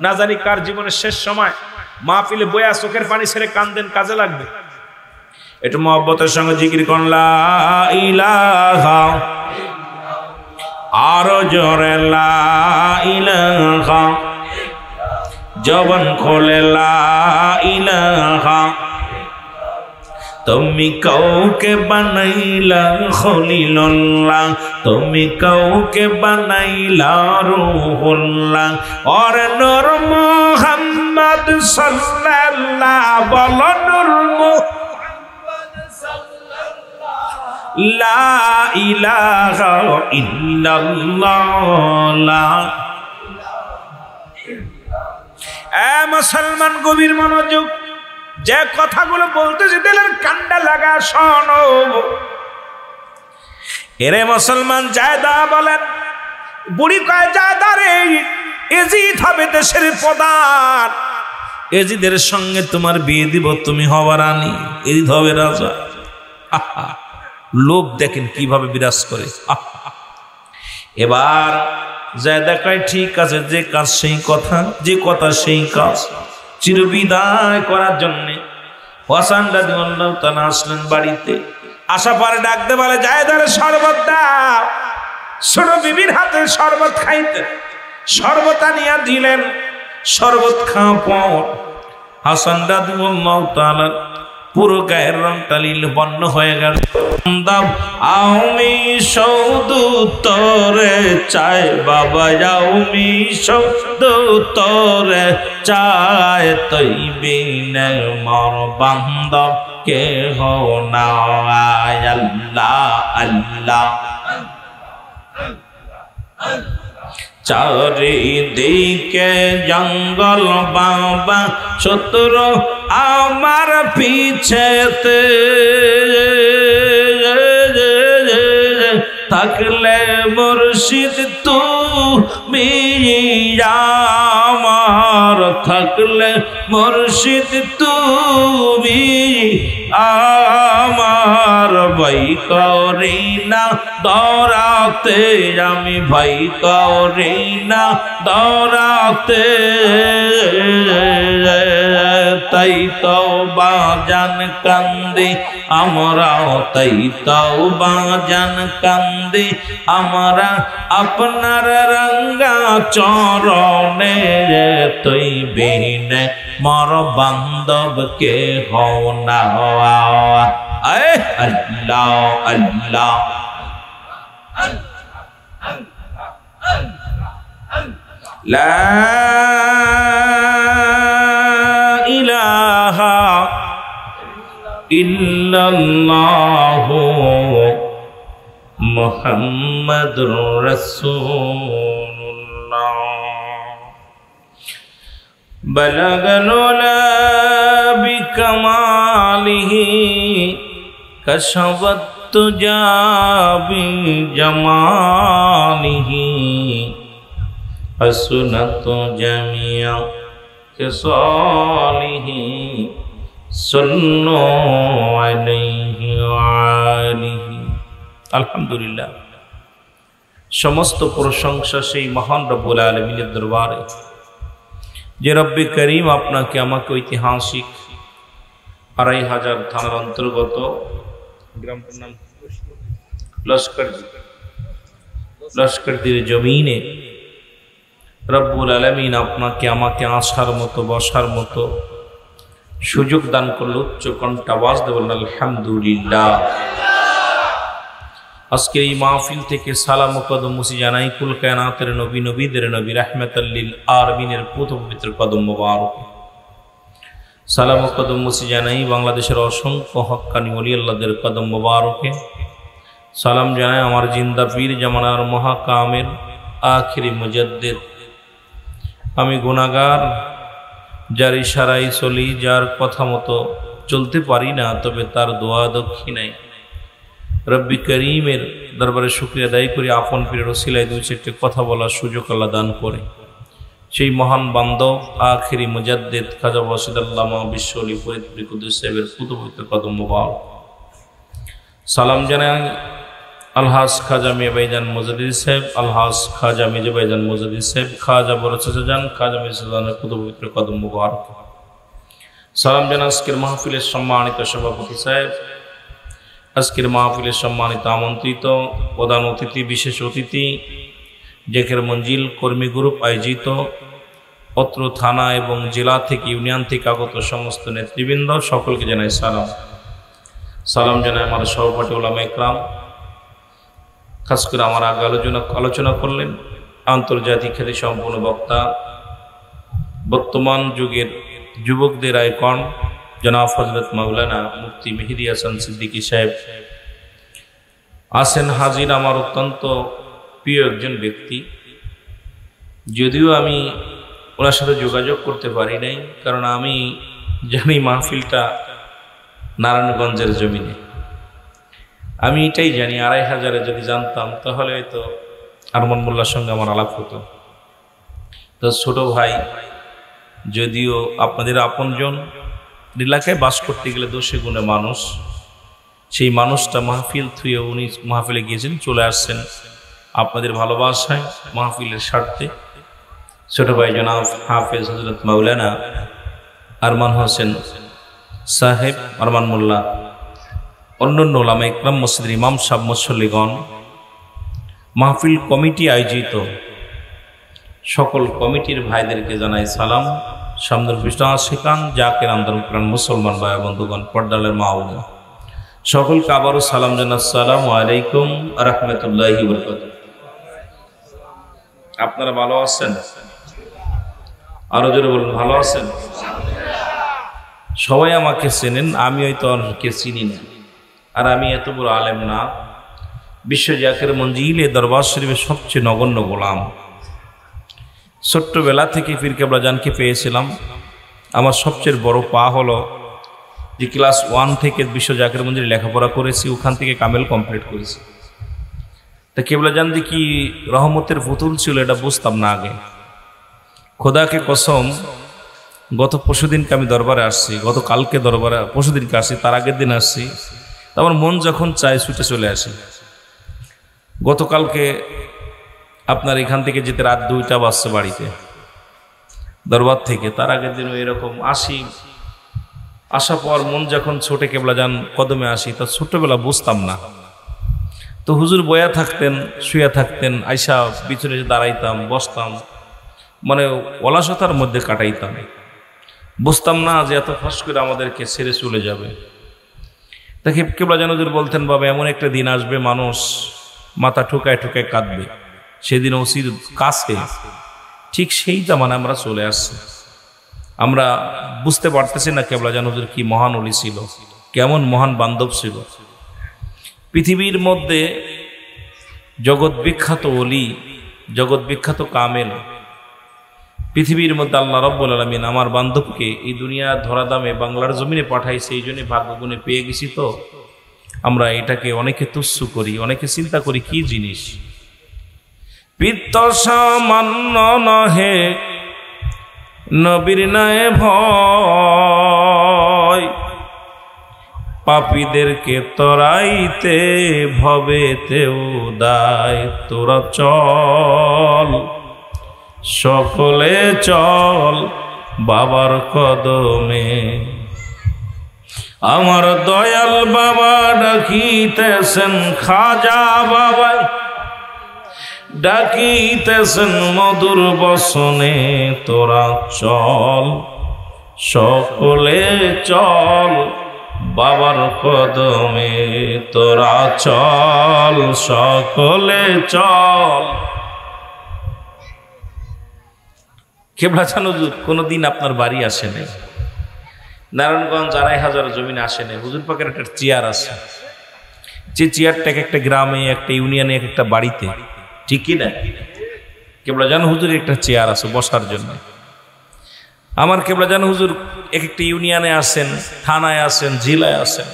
না জানি কার জীবনের শেষ সময়। মাহফিলে বয়া চোখের পানি ছেড়ে কান্দেন, কাজে লাগবে। একটু মহব্বতের সঙ্গে জিকির করুন, লা ইলাহা, আরো জোরে লা ইলাহা, জবান খোলে লা ইলাহা। তুমি কাউকে বানাইলা খলিলুল্লাহ, তুমি কাউকে বানাইলা রূহুল্লাহ। আর নূর মুহাম্মদ সাল্লাল্লাহু বলো, নূর মুহাম্মদ সাল্লাল্লাহু, লা ইলাহা ইল্লাল্লাহ। এ মুসলমান, গভীর মনোযোগ। যে কথাগুলো বলতেছি দিলের কান্ডা লাগা শোনো। এরে মুসলমান, জায়দা বলেন, বুড়ি কয়, জায়দা রে, এজিদ হবে দেশের প্রধান, এজিদের সঙ্গে তোমার বিয়ে দিব, তুমি হবা রানী, এজিদ হবে রাজা। লোক দেখেন কিভাবে বিরাজ করে। এবার জায়দা কয়, ঠিক আছে, যে কাজ সেই কথা, যে কথা সেই কাজ। চিরবিদায় করার জন্য হাসান রাদিয়াল্লাহু তাআলা আসলেন বাড়িতে। আসা পরে ডাকতে বলে, জায়দার শরবত দাও। ছোট বিবির হাতে শরবত খাইতে, শরবত আনিয়া দিলেন। শরবত খাওয়া পর হাসান রাদিয়াল্লাহু তাআলা পুরো গায়ের রংটা নীল বর্ণ হয়ে গেল। আমি শুধু তোরে চাই বাবা, আমি শুধু তোরে চাই, তুই বিনে মোর বান্ধব কেহ নাই। আল্লাহ আল্লাহ। চারিদিকে জঙ্গল বাবা, শত্রু আমার পিছেতে, থাকলে মুর্শিদ তুমি আমার, থাকলে মুর্শিদ তুমি আমার। ভয় করি না দৌড়াতে, আমি ভয় করি না দৌড়াতে, তাই তো বাজান কান্দি আমরাও, তাই তো বাজান কান্দি আমরা আপনার রঙ্গা চরণে, তুই বিনে মর বান্ধব কে হও না। আল্লাহ আল্লাহ। লা ইলাহা ইল্লাল্লাহু মুহাম্মাদুর রাসূলুল্লাহ। বালাগাল উলা বিকামালিহি, কাশাফাত তুজা বিজামালিহি, حسنت جميع خصاله صلوا عليه وآله আলহামদুলিল্লাহ। সমস্ত প্রশংসা সেই মহান রব্বুল আলামিনের দরবারে যে রব্বে করিম আপনাকে আমাকে ঐতিহাসিক ২৫০০ থানার অন্তর্গত গ্রামটার নাম লস্করদির জমিনে রব্বুল আলামিন আপনাকে আমাকে আসার মতো বসার মতো সুযোগ দান করল। উচ্চ কণ্ঠ আওয়াজ দিয়ে বললেন আলহামদুলিল্লাহ। আজকে এই মাহফিল থেকে সালাম ও কদম মুসি জানাই কুল কায়নাতের নবী, নবীদের নবী, রাহমাতাল লিল আলামিনের পবিত্র কদম মোবারক। সালাম ও কদম মুসি জানাই বাংলাদেশের অসংখ্য হক্কানি ওলি আল্লাহদের কদম মোবারকে। সালাম জানাই আমার জিন্দা পীর জামানার মহাকামের আখিরি মুজাদ্দিদ। আমি গুনাহগার, যার ইশারায় চলি, যার কথা মতো চলতে পারি না, তবে তার দোয়া দক্ষিণায় রব্বি করিমের দরবারে শুকরিয়া আদায় করি আপন পীরের ওসিলায় দুই চারটি কথা বলার সুযোগ আল্লাহ দান করে সেই মহান বান্দব আখিরি মুজাদ্দিদ খাজা ওয়াসিদ আল্লামা বিশ্বলি ফরিদ কুদ্দুস সাহেবের পবিত্র কদম মোবারক। সালাম জানাই আলহাজ খাজা মিয়া ভাইজান মুজাদ্দিদ সাহেব, আলহাজ খাজা মিজা ভাইজান মুজাদ্দিদ সাহেব, খাজা বড় চাচাজান খাজা মিজানের পবিত্র কদম মোবারক। সালাম জানাই আজকের মাহফিলের সম্মানিত সভাপতি সাহেব, আজকের মাহফিলের সম্মানিত আমন্ত্রিত প্রধান অতিথি, বিশেষ অতিথি, জেকের মঞ্জিল কর্মী গ্রুপ আয়োজিত অত্র থানা এবং জেলা থেকে ইউনিয়ন থেকে আগত সমস্ত নেতৃবৃন্দ, সকলকে জানাই সালাম। সালাম জানাই আমার সহপাঠী ওলামা ইকরাম। খাস করে আমার আগে আলোচনা করলেন আন্তর্জাতিক খ্যাতি সম্পন্ন বক্তা, বর্তমান যুগের যুবকদের আইকন জনাব হযরত মাওলানা মুফতি মেহেদী হাসান সিদ্দিকী সাহেব আছেন হাজির। আমার অত্যন্ত প্রিয় একজন ব্যক্তি, যদিও আমি ওনার সাথে যোগাযোগ করতে পারি নাই, কারণ আমি জানি মাহফিলটা নারায়ণগঞ্জের জমিনে। আমি এটাই জানি ২৫০০ যদি জানতাম তাহলে হয়তো আরমান মোল্লার সঙ্গে আমার আলাপ হতো। তো ছোট ভাই, যদিও আপনাদের আপনজন, এলাকায় বাস করতে গেলে দোষে গুণে মানুষ, সেই মানুষটা মাহফিল থুয়ে উনি মাহফিলে গিয়েছেন, চলে আসছেন আপনাদের ভালোবাসায় মাহফিলের স্বার্থে। ছোট ভাই জনাব হাফেজ হযরত মাওলানা আরমান হোসেন সাহেব, আরমান মোল্লা, অন্যান্য ওলামা ইকরাম, মসজিদের ইমাম সাহেব, মুসল্লিগণ, মাহফিল কমিটি আয়োজিত সকল কমিটির ভাইদেরকে জানাই সালাম। সামনের পৃষ্ঠা শেখান জাকের আন্দোলন করেন মুসলমান ভাই বন্ধুগণ, পর্দালের মা ও সকলকে আবারও সালাম জানাই। আসসালামু আলাইকুম ওয়া রাহমাতুল্লাহি ওয়া বারাকাতুহু। আপনারা ভালো আছেন? আরো জোরে বলুন, ভালো আছেন? সবাই আমাকে চেনেন, আমি হয়তো অনেকে চিনি না, আর আমি এত বড় আলেম না। বিশ্ব জাকের মঞ্জিলে দরবার শরীফের সবচেয়ে নগণ্য গোলাম। ছোট্টবেলা থেকে পীর কেবলা জানকে পেয়েছিলাম। আমার সবচেয়ে বড় পা হলো যে ক্লাস 1 থেকে বিশ্ব জাকের মঞ্জিলে লেখাপড়া করেছি, ওখান থেকে কামেল কমপ্লিট করেছি। তা কেবলা জান যে কি রহমতের পুতুল ছিল এটা বুঝতাম না আগে। খোদাকে কসম, গত পরশুদিনকে আমি দরবারে আসছি, গতকালকে দরবারে পরশুদিনকে আসছি, তার আগের দিন আসছি। আমার মন যখন চায় ছুটে চলে আসে। গতকালকে আপনার এখান থেকে যেতে রাত 2টা বাজছে বাড়িতে দরবার থেকে, তার আগের দিনও এরকম আসি। আসা পর মন যখন ছোটে কেবলা যান কদমে আসি, তা ছোট্টবেলা বুঝতাম না। তো হুজুর বয়া থাকতেন, শুয়ে থাকতেন, আইসা পিছনে দাঁড়াইতাম, বসতাম, মানে অলসতার মধ্যে কাটাইতাম। বুঝতাম না যে এত ফাঁস করে আমাদেরকে ছেড়ে চলে যাবে। তাকে কেবলা যেন হুজুর বলতেন, বাবা এমন একটা দিন আসবে মানুষ মাথা ঠুকায় ঠুকায় কাঁদবে, সেদিন ওসির কাছে। ঠিক সেই জামানে আমরা চলে আসছি। আমরা বুঝতে পারতেছি না কেবলা যেন হুজুর কি মহান ওলি ছিল, কেমন মহান বান্ধব ছিল। পৃথিবীর মধ্যে জগৎ বিখ্যাত ওলি, জগৎ বিখ্যাত কামেল, পৃথিবীর মধ্যে আল্লাহ রাব্বুল আলামিন আমার বান্ধবকে এই দুনিয়ার ধরা দামে বাংলার জমিনে পাঠাইছে। এই জন্য ভাগ্যগুণে পেয়ে গেছি। তো আমরা এটাকে অনেকে তুচ্ছ করি, অনেকে চিন্তা করি কি জিনিস, পিত্ত সামান্য নহে নবীর নাই ভয়, পাপীদেরকে তরাইতে ভবেতে উদায়। তোরা চল সকলে চল বাবার কদমে, আমার দয়াল বাবা ডাকিতেছেন, খাজা বাবা ডাকিতেছেন মধুর বসনে। তোরা চল সকলে চল বাবার কদমে, তোরা চল সকলে চল। কেবলা জান হুজুর কোনোদিন আপনার বাড়ি আসে নাই, নারায়ণগঞ্জ ২৫০০ জমিনে আসে নাই। হুজুর পাকের একটা চেয়ার আছে, যে চেয়ারটা একটা গ্রামে, একটা ইউনিয়নে, একটা বাড়িতে, ঠিক কি না? কেবলা জান হুজুরের একটা চেয়ার আছে বসার জন্য। আমার কেবলা জান হুজুর একটা ইউনিয়নে আছেন, থানায় আছেন, জেলায় আছেন,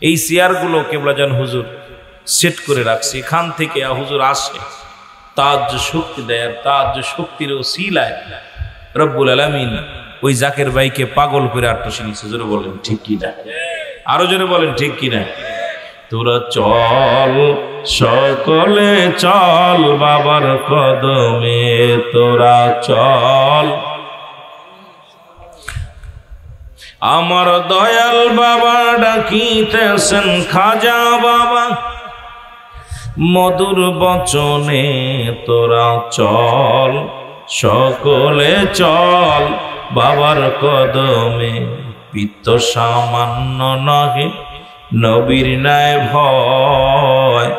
এই চেয়ারগুলো কেবলা জান হুজুর সেট করে রাখছে। এখান থেকে হুজুর আসে, তার যে শক্তি দেয়, আর তার যে শক্তির ওসিলায় রব্বুল আলামিন ওই জাকের ভাইকে পাগল করে আটশি নিচ্ছে। জোরে বলেন ঠিক কি না? আরো জোরে বলেন ঠিক কি না? তোরা চল সকলে চল বাবার কদমে, তোরা চল। আমার দয়াল বাবা ডাকিতেছেন, খাজা বাবা মধুর বচনে। তোরা চল সকলে চল বাবার কদমে, পিত্ত সামান্য নহে নবীর নাই ভয়,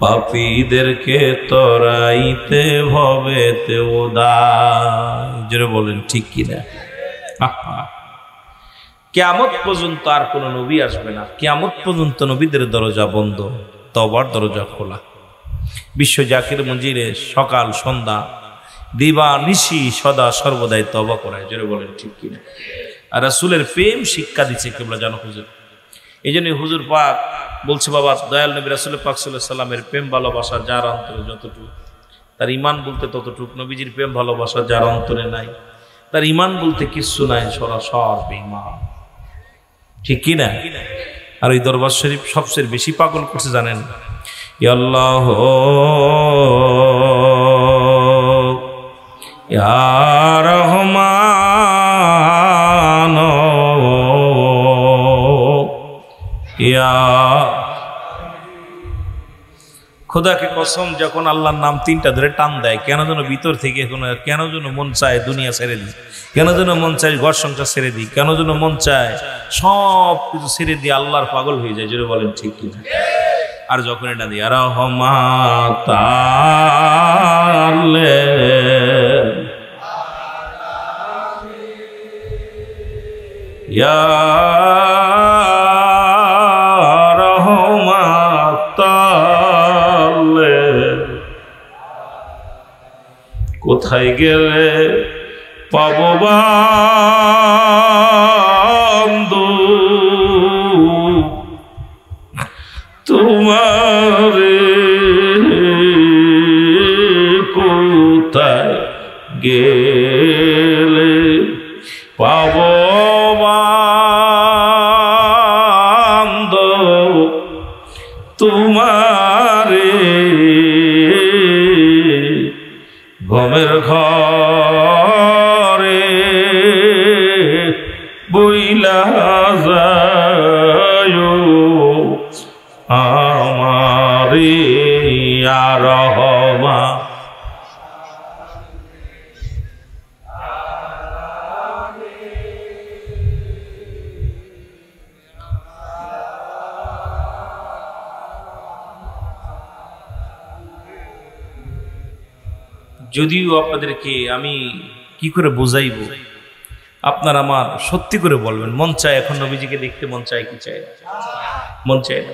পাপীদেরকে তরাইতে ভবেতে উদায়। জোরে বলেন ঠিক কিনা? কিয়ামত পর্যন্ত আর কোন নবী আসবে না, কিয়ামত পর্যন্ত নবীদের দরজা বন্ধ, তওবার দরজা খোলা। বিশ্ব জাকির মঞ্জিরে সকাল সন্ধ্যা দিবা নিশি সদা সর্বদাই তওবা করায়। জোরে বলেন ঠিক কিনা? আর রাসূলের প্রেম শিক্ষা দিচ্ছে কেবলা জানো হুজুর। এই জন্য হুজুর পাক বলছে, বাবা দয়াল নবী রাসূল পাক সাল্লাল্লাহু আলাইহি সাল্লামের প্রেম ভালোবাসা যার অন্তরে যতটুকু, তার ঈমান বলতে ততটুকু। নবীজির প্রেম ভালোবাসা যার অন্তরে নাই, তার ঈমান বলতে কিচ্ছু নাই, সরাসর বেঈমান। ঠিক কি না? আর ওই দরবার শরীফ সবচেয়ে বেশি পাগল করছে জানেন? ইয়া আল্লাহ ইয়া রহমান ইয়া। খোদাকে কসম, যখন আল্লাহর নাম তিনটা ধরে টান দেয়, কেন যেন ভিতর থেকে কেন যেন মন চায় দুনিয়া ছেড়ে দিই, কেন যেন মন চায় ঘর সংসার ছেড়ে দিই, কেন যেন মন চায় সব কিছু ছেড়ে দিয়ে আল্লাহর পাগল হয়ে যায়। জোরে বলেন ঠিক কিনা? আর যখন এটা দিয়ে রহমাতালে ইয়া রহমাতালে, কোথায় গেলে পাবো বান্দু তোমারে, কোথায় গেলে পাবো বান্দু তোমারে, ঘুমের ঘরে বইলা যায় আমারে ইয়া রহমান। যদিও আপনাদেরকে আমি কি করে বোঝাইব, আপনার আমার সত্যি করে বলবেন, মন চায় এখন নবীজিকে দেখতে, মন চায় কি চায়? মন চায় না।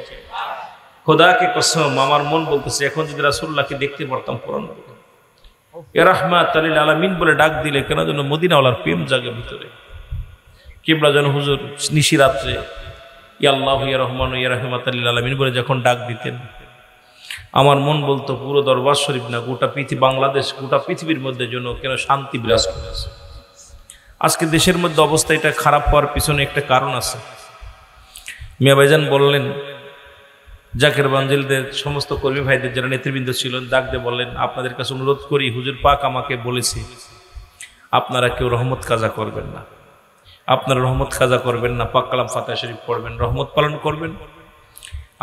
খোদাকে কসম, আমার মন বলতেছে এখন যদি রাসূলুল্লাহকে দেখতে পারতাম কোরআন বলে, ইয়া রাহমাতাল লিল আলামিন বলে ডাক দিলে কেন যেন মদিনাওয়ালার প্রেম জাগে ভিতরে। কিবলা যেন হুজুর নিশি রাত্রে ইয়া আল্লাহু ইয়া রহমান ইয়া রাহমাতাল লিল আলামিন বলে যখন ডাক দিতেন, আমার মন বলতো পুরো দরবার শরীফ না, গোটা পৃথিবী, বাংলাদেশ, গোটা পৃথিবীর মধ্যে যেন কেন শান্তি বিরাজ করেছে। আজকে দেশের মধ্যে অবস্থা এটা খারাপ হওয়ার পিছনে একটা কারণ আছে। মিয়া ভাইজান বললেন, জাকের বাঞ্জিলদের সমস্ত কর্মী ভাইদের যারা নেতৃবৃন্দ ছিলেন ডাক দিয়ে বললেন, আপনাদের কাছে অনুরোধ করি, হুজুর পাক আমাকে বলেছে আপনারা কেউ রহমত কাজা করবেন না, আপনারা রহমত কাজা করবেন না, পাক কালাম ফাতিহা শরীফ পড়বেন, রহমত পালন করবেন।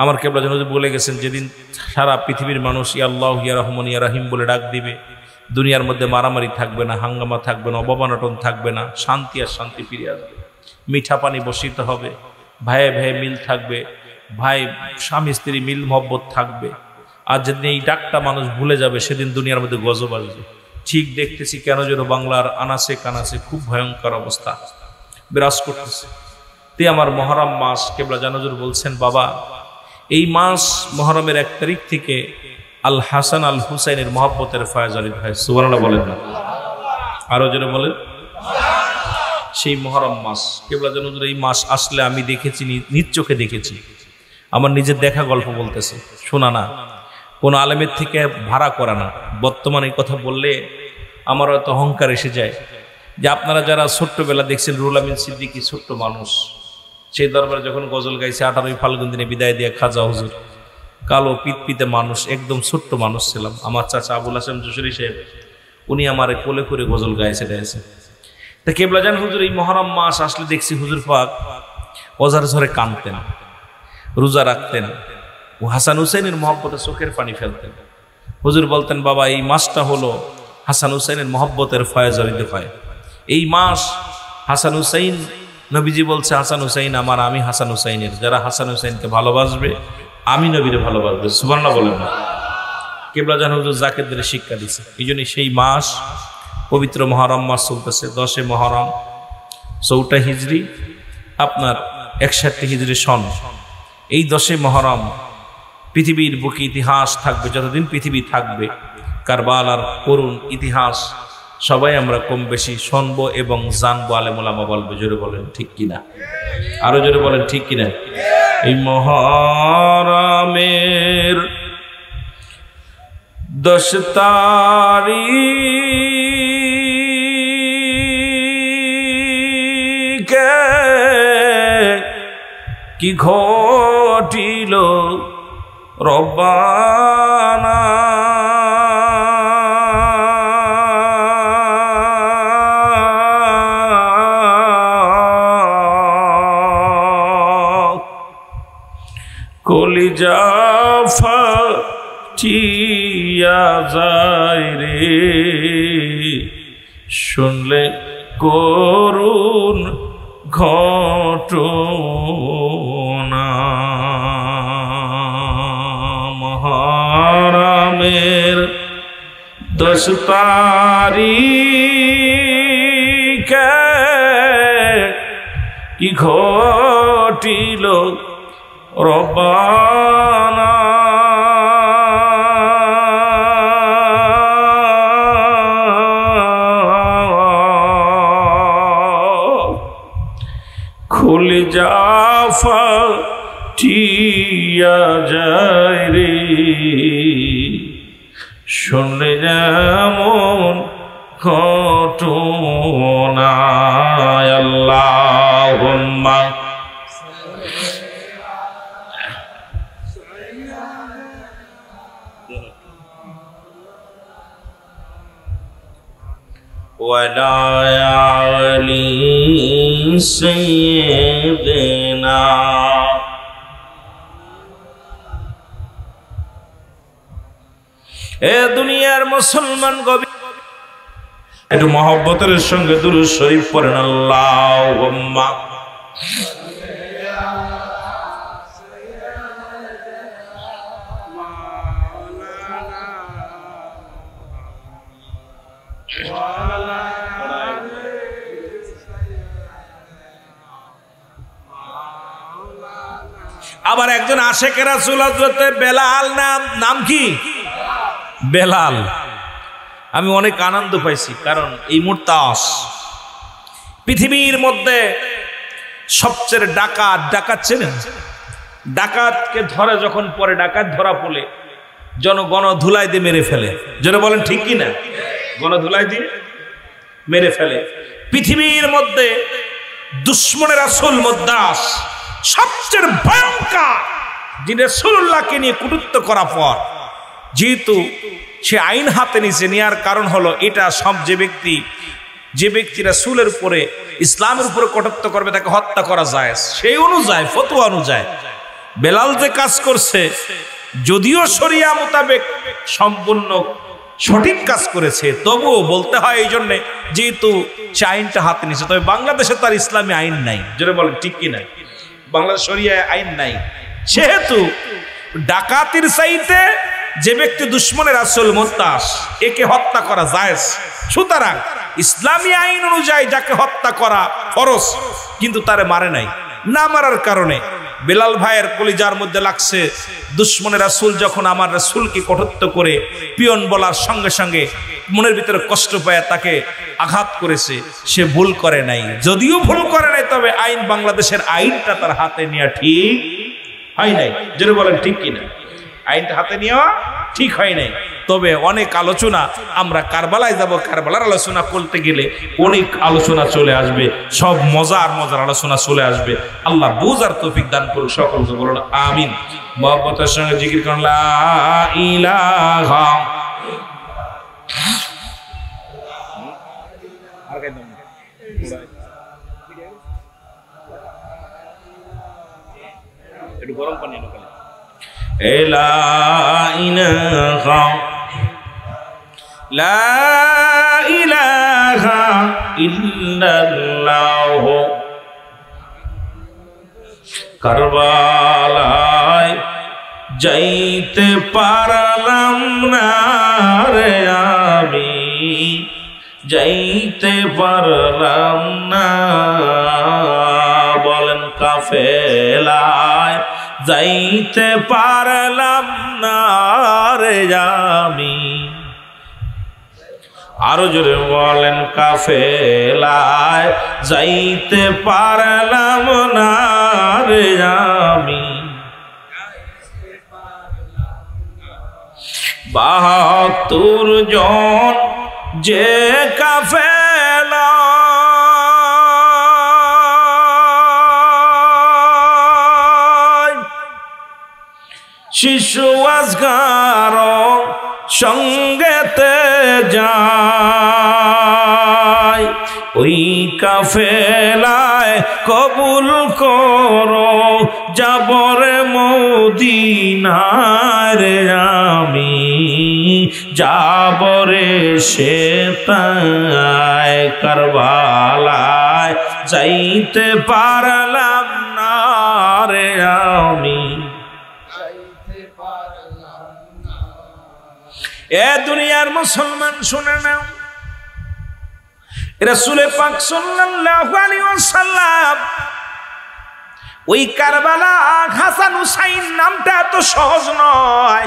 আমার কেবলা যেন বলে গেছেন, যেদিন সারা পৃথিবীর মানুষ ইয়া আল্লাহ ইয়া রহমান ইয়া রাহিম বলে ডাক দিবে, দুনিয়ার মধ্যে মারামারি থাকবে না, হাঙ্গামা থাকবে না, অবমানটন থাকবে না, শান্তি আর শান্তি ফিরে আসবে, মিঠা পানি বসিত হবে, ভাইয়ে ভাইয়ে মিল থাকবে, ভাই স্বামী স্ত্রী মিল মহব্বত থাকবে। আর যেদিন এই ডাকটা মানুষ ভুলে যাবে, সেদিন দুনিয়ার মধ্যে গজব আসবে। ঠিক দেখতেছি কেন যেন বাংলার আনাচে কানাচে খুব ভয়ঙ্কর অবস্থা বিরাজ করতেছে। তে আমার মহরম মাস, কেবলা জানাজুর বলছেন, বাবা এই মাস মহরমের 1 তারিখ থেকে আল হাসান আল হুসাইনের মহব্বতের ফয়েজ আলী ভাই সুবহানাল্লাহ বলেন না, আরো যেন বলেন। সেই মহরম মাস, কেবলা জানাজুর এই মাস আসলে আমি দেখেছি, নিজ চোখে দেখেছি, আমার নিজের দেখা গল্প বলতেছে, শোনা না, কোনো আলেমের থেকে ভাড়া করা না। বর্তমানে এই কথা বললে আমার হয়তো অহংকার এসে যায় যে আপনারা যারা ছোট্টবেলা দেখছেন রুহুল আমিন সিদ্দিকী, ছোট্ট মানুষ, সেই দরবারে যখন গজল গাইছে 18ই ফাল্গুন দিনে বিদায় দিয়ে খাজা হুজুর, কালো পিতপিতে মানুষ, একদম ছোট্ট মানুষ ছিলাম। আমার চাচা আবুল হাসেম যশোরী সাহেব, উনি আমার কোলে করে গজল গাইছে গাইছে। তা কেবলা জান হুজুর এই মহরম মাস আসলে দেখছি হুজুর পাক অজার ঝরে কাঁদতেন, রোজা রাখতেন, ও হাসান হুসাইনের মহব্বতে চোখের পানি ফেলতেন। হুজুর বলতেন, বাবা এই মাসটা হলো হাসান হুসাইনের মহব্বতের ফয়েজ আলীতে পায়। এই মাস হাসান হুসাইন, নবীজি বলছে হাসান হুসাইন আমার, আমি হাসান হুসাইনের, যারা হাসান হুসাইনকে ভালোবাসবে আমি নবীরে ভালোবাসবে, সুবহানাল্লাহ বলেন না। কেবলা জান হুজুর জাকেরদের শিক্ষা দিছে, এই জন্য সেই মাস পবিত্র মহরম মাস চলতেছে। 10 মহরম 14 হিজরি, আপনার 61 হিজরি সন। এই 10 মহরম পৃথিবীর বুকে ইতিহাস থাকবে, যতদিন পৃথিবী থাকবে। কারবালার করুণ ইতিহাস সবাই আমরা কম বেশি শুনবো এবং জানবো, আলেম ওলামা বলবে। জোরে বলেন ঠিক কিনা, আরো জোরে বলেন ঠিক কিনা। এই মহরমের 10 তারিখে কি ঘটিল রব্বানা, কলিজা ফাটিয়া যায় রে, শুনলে করুণ ঘটনা। মহরমের 10 তারিখে কি ঘটিল রব্বানা, কলিজা ফাটিয়া যায় রে, শুনলে যেমন ঘটনা। আল্লাহুম্মা ওয়ালা আলি সাইয়্যিদিনা। এ দুনিয়ার মুসলমান গবি, একটু মহব্বতের সঙ্গে দুরূদ শরীফ পড়েন। আল্লাহুম্মা আবার একজন আশেকে রাসূল হযরত বেলাল, নাম কি? বেলাল। আমি অনেক আনন্দ পাইছি, কারণ এই মুরতাস পৃথিবীর মধ্যে সবচেয়ে ডাকাত চেনেন? ডাকাতকে ধরে যখন পরে, ডাকাত ধরা পড়লে গণ ধুলাই দিয়ে মেরে ফেলে। যেন বলেন ঠিক কি না? গণ ধুলাই দিয়ে মেরে ফেলে। পৃথিবীর মধ্যে দুশ্মনের রাসূল মুদ্দাস সবচেয়ে ভয়ঙ্কর, যিনি রাসূলুল্লাহকে নিয়ে কটূক্তি করার পর যেহেতু সে আইন হাতে নিচে নেওয়ার কারণ হলো এটা সব যে ব্যক্তি রাসূলের উপরে ইসলামের উপরে কটূক্তি করবে তাকে হত্যা করা যায়, সেই অনুযায়ী ফতোয়া অনুযায়ী বেলাল যে কাজ করছে যদিও শরিয়া মোতাবেক সম্পূর্ণ সঠিক কাজ করেছে, তবুও বলতে হয় এই জন্যে যেহেতু সে আইনটা হাতে নিছে। তবে বাংলাদেশে তার ইসলামী আইন নাই, যেটা বলেন ঠিক কি না? বাংলাদেশ শরিয়া আইন নাই, সেহেতু ডাকাতির চাইতে যে ব্যক্তি দুশ্মনের রাসূল মুদ্দাস একে হত্যা করা জায়েজ। সুতরাং ইসলামী আইন অনুযায়ী যাকে হত্যা করা ফরজ, কিন্তু তারে মারে নাই। না মারার কারণে বেলাল ভাইয়ের কলিজার মধ্যে লাগছে দুশ্মনের রাসূল যখন আমার রাসূলকে কটূক্তি করে পিয়ন বলার সঙ্গে সঙ্গে মনের ভিতরে কষ্ট পায় তাকে আঘাত করেছে। সে ভুল করে নাই, যদিও ভুল করে নাই, তবে আইন বাংলাদেশের আইনটা তার হাতে নেওয়া ঠিক হয় নাই। যেটা বলেন ঠিক কিনা? আইনটা হাতে নেওয়া ঠিক হয় নাই। তবে অনেক আলোচনা, আমরা কারবালায় যাব, কারবালার আলোচনা করতে গেলে অনেক আলোচনা চলে আসবে, সব মজার আলোচনা চলে আসবে। আল্লাহ বুঝার তৌফিক দান করুন সকলকে, বলুন আমিন। মুহাব্বতের সঙ্গে জিকির করুন লা ইলাহা। একটু গরম পানি এনে ফেলে। লা ইলাহা ইল্লাল্লাহ। কারবালায় যাইতে পারলাম না রে আমি, যাইতে পারলাম না। বলেন কাফেলায় যাইতে পারলাম না রে আমি। আরো জোরে বলেন কাফেলায় যাইতে পারলাম না রে আমি। ৭২ জন যে কাফেলা শিশু আজগার সঙ্গেতে যায়, ওই কাফেলায় কবুল করো যাবরে মদিনায় আমি, যাবরে সে তাই। কারবালায় যাইতে পারলাম না রে আমি। এ দুনিয়ার মুসলমান শুনে নাও, রাসূল পাক সাল্লাল্লাহু আলাইহি ওয়াসাল্লাম ওই কারবালা হাসান হুসাইন নামটা এত সহজ নয়।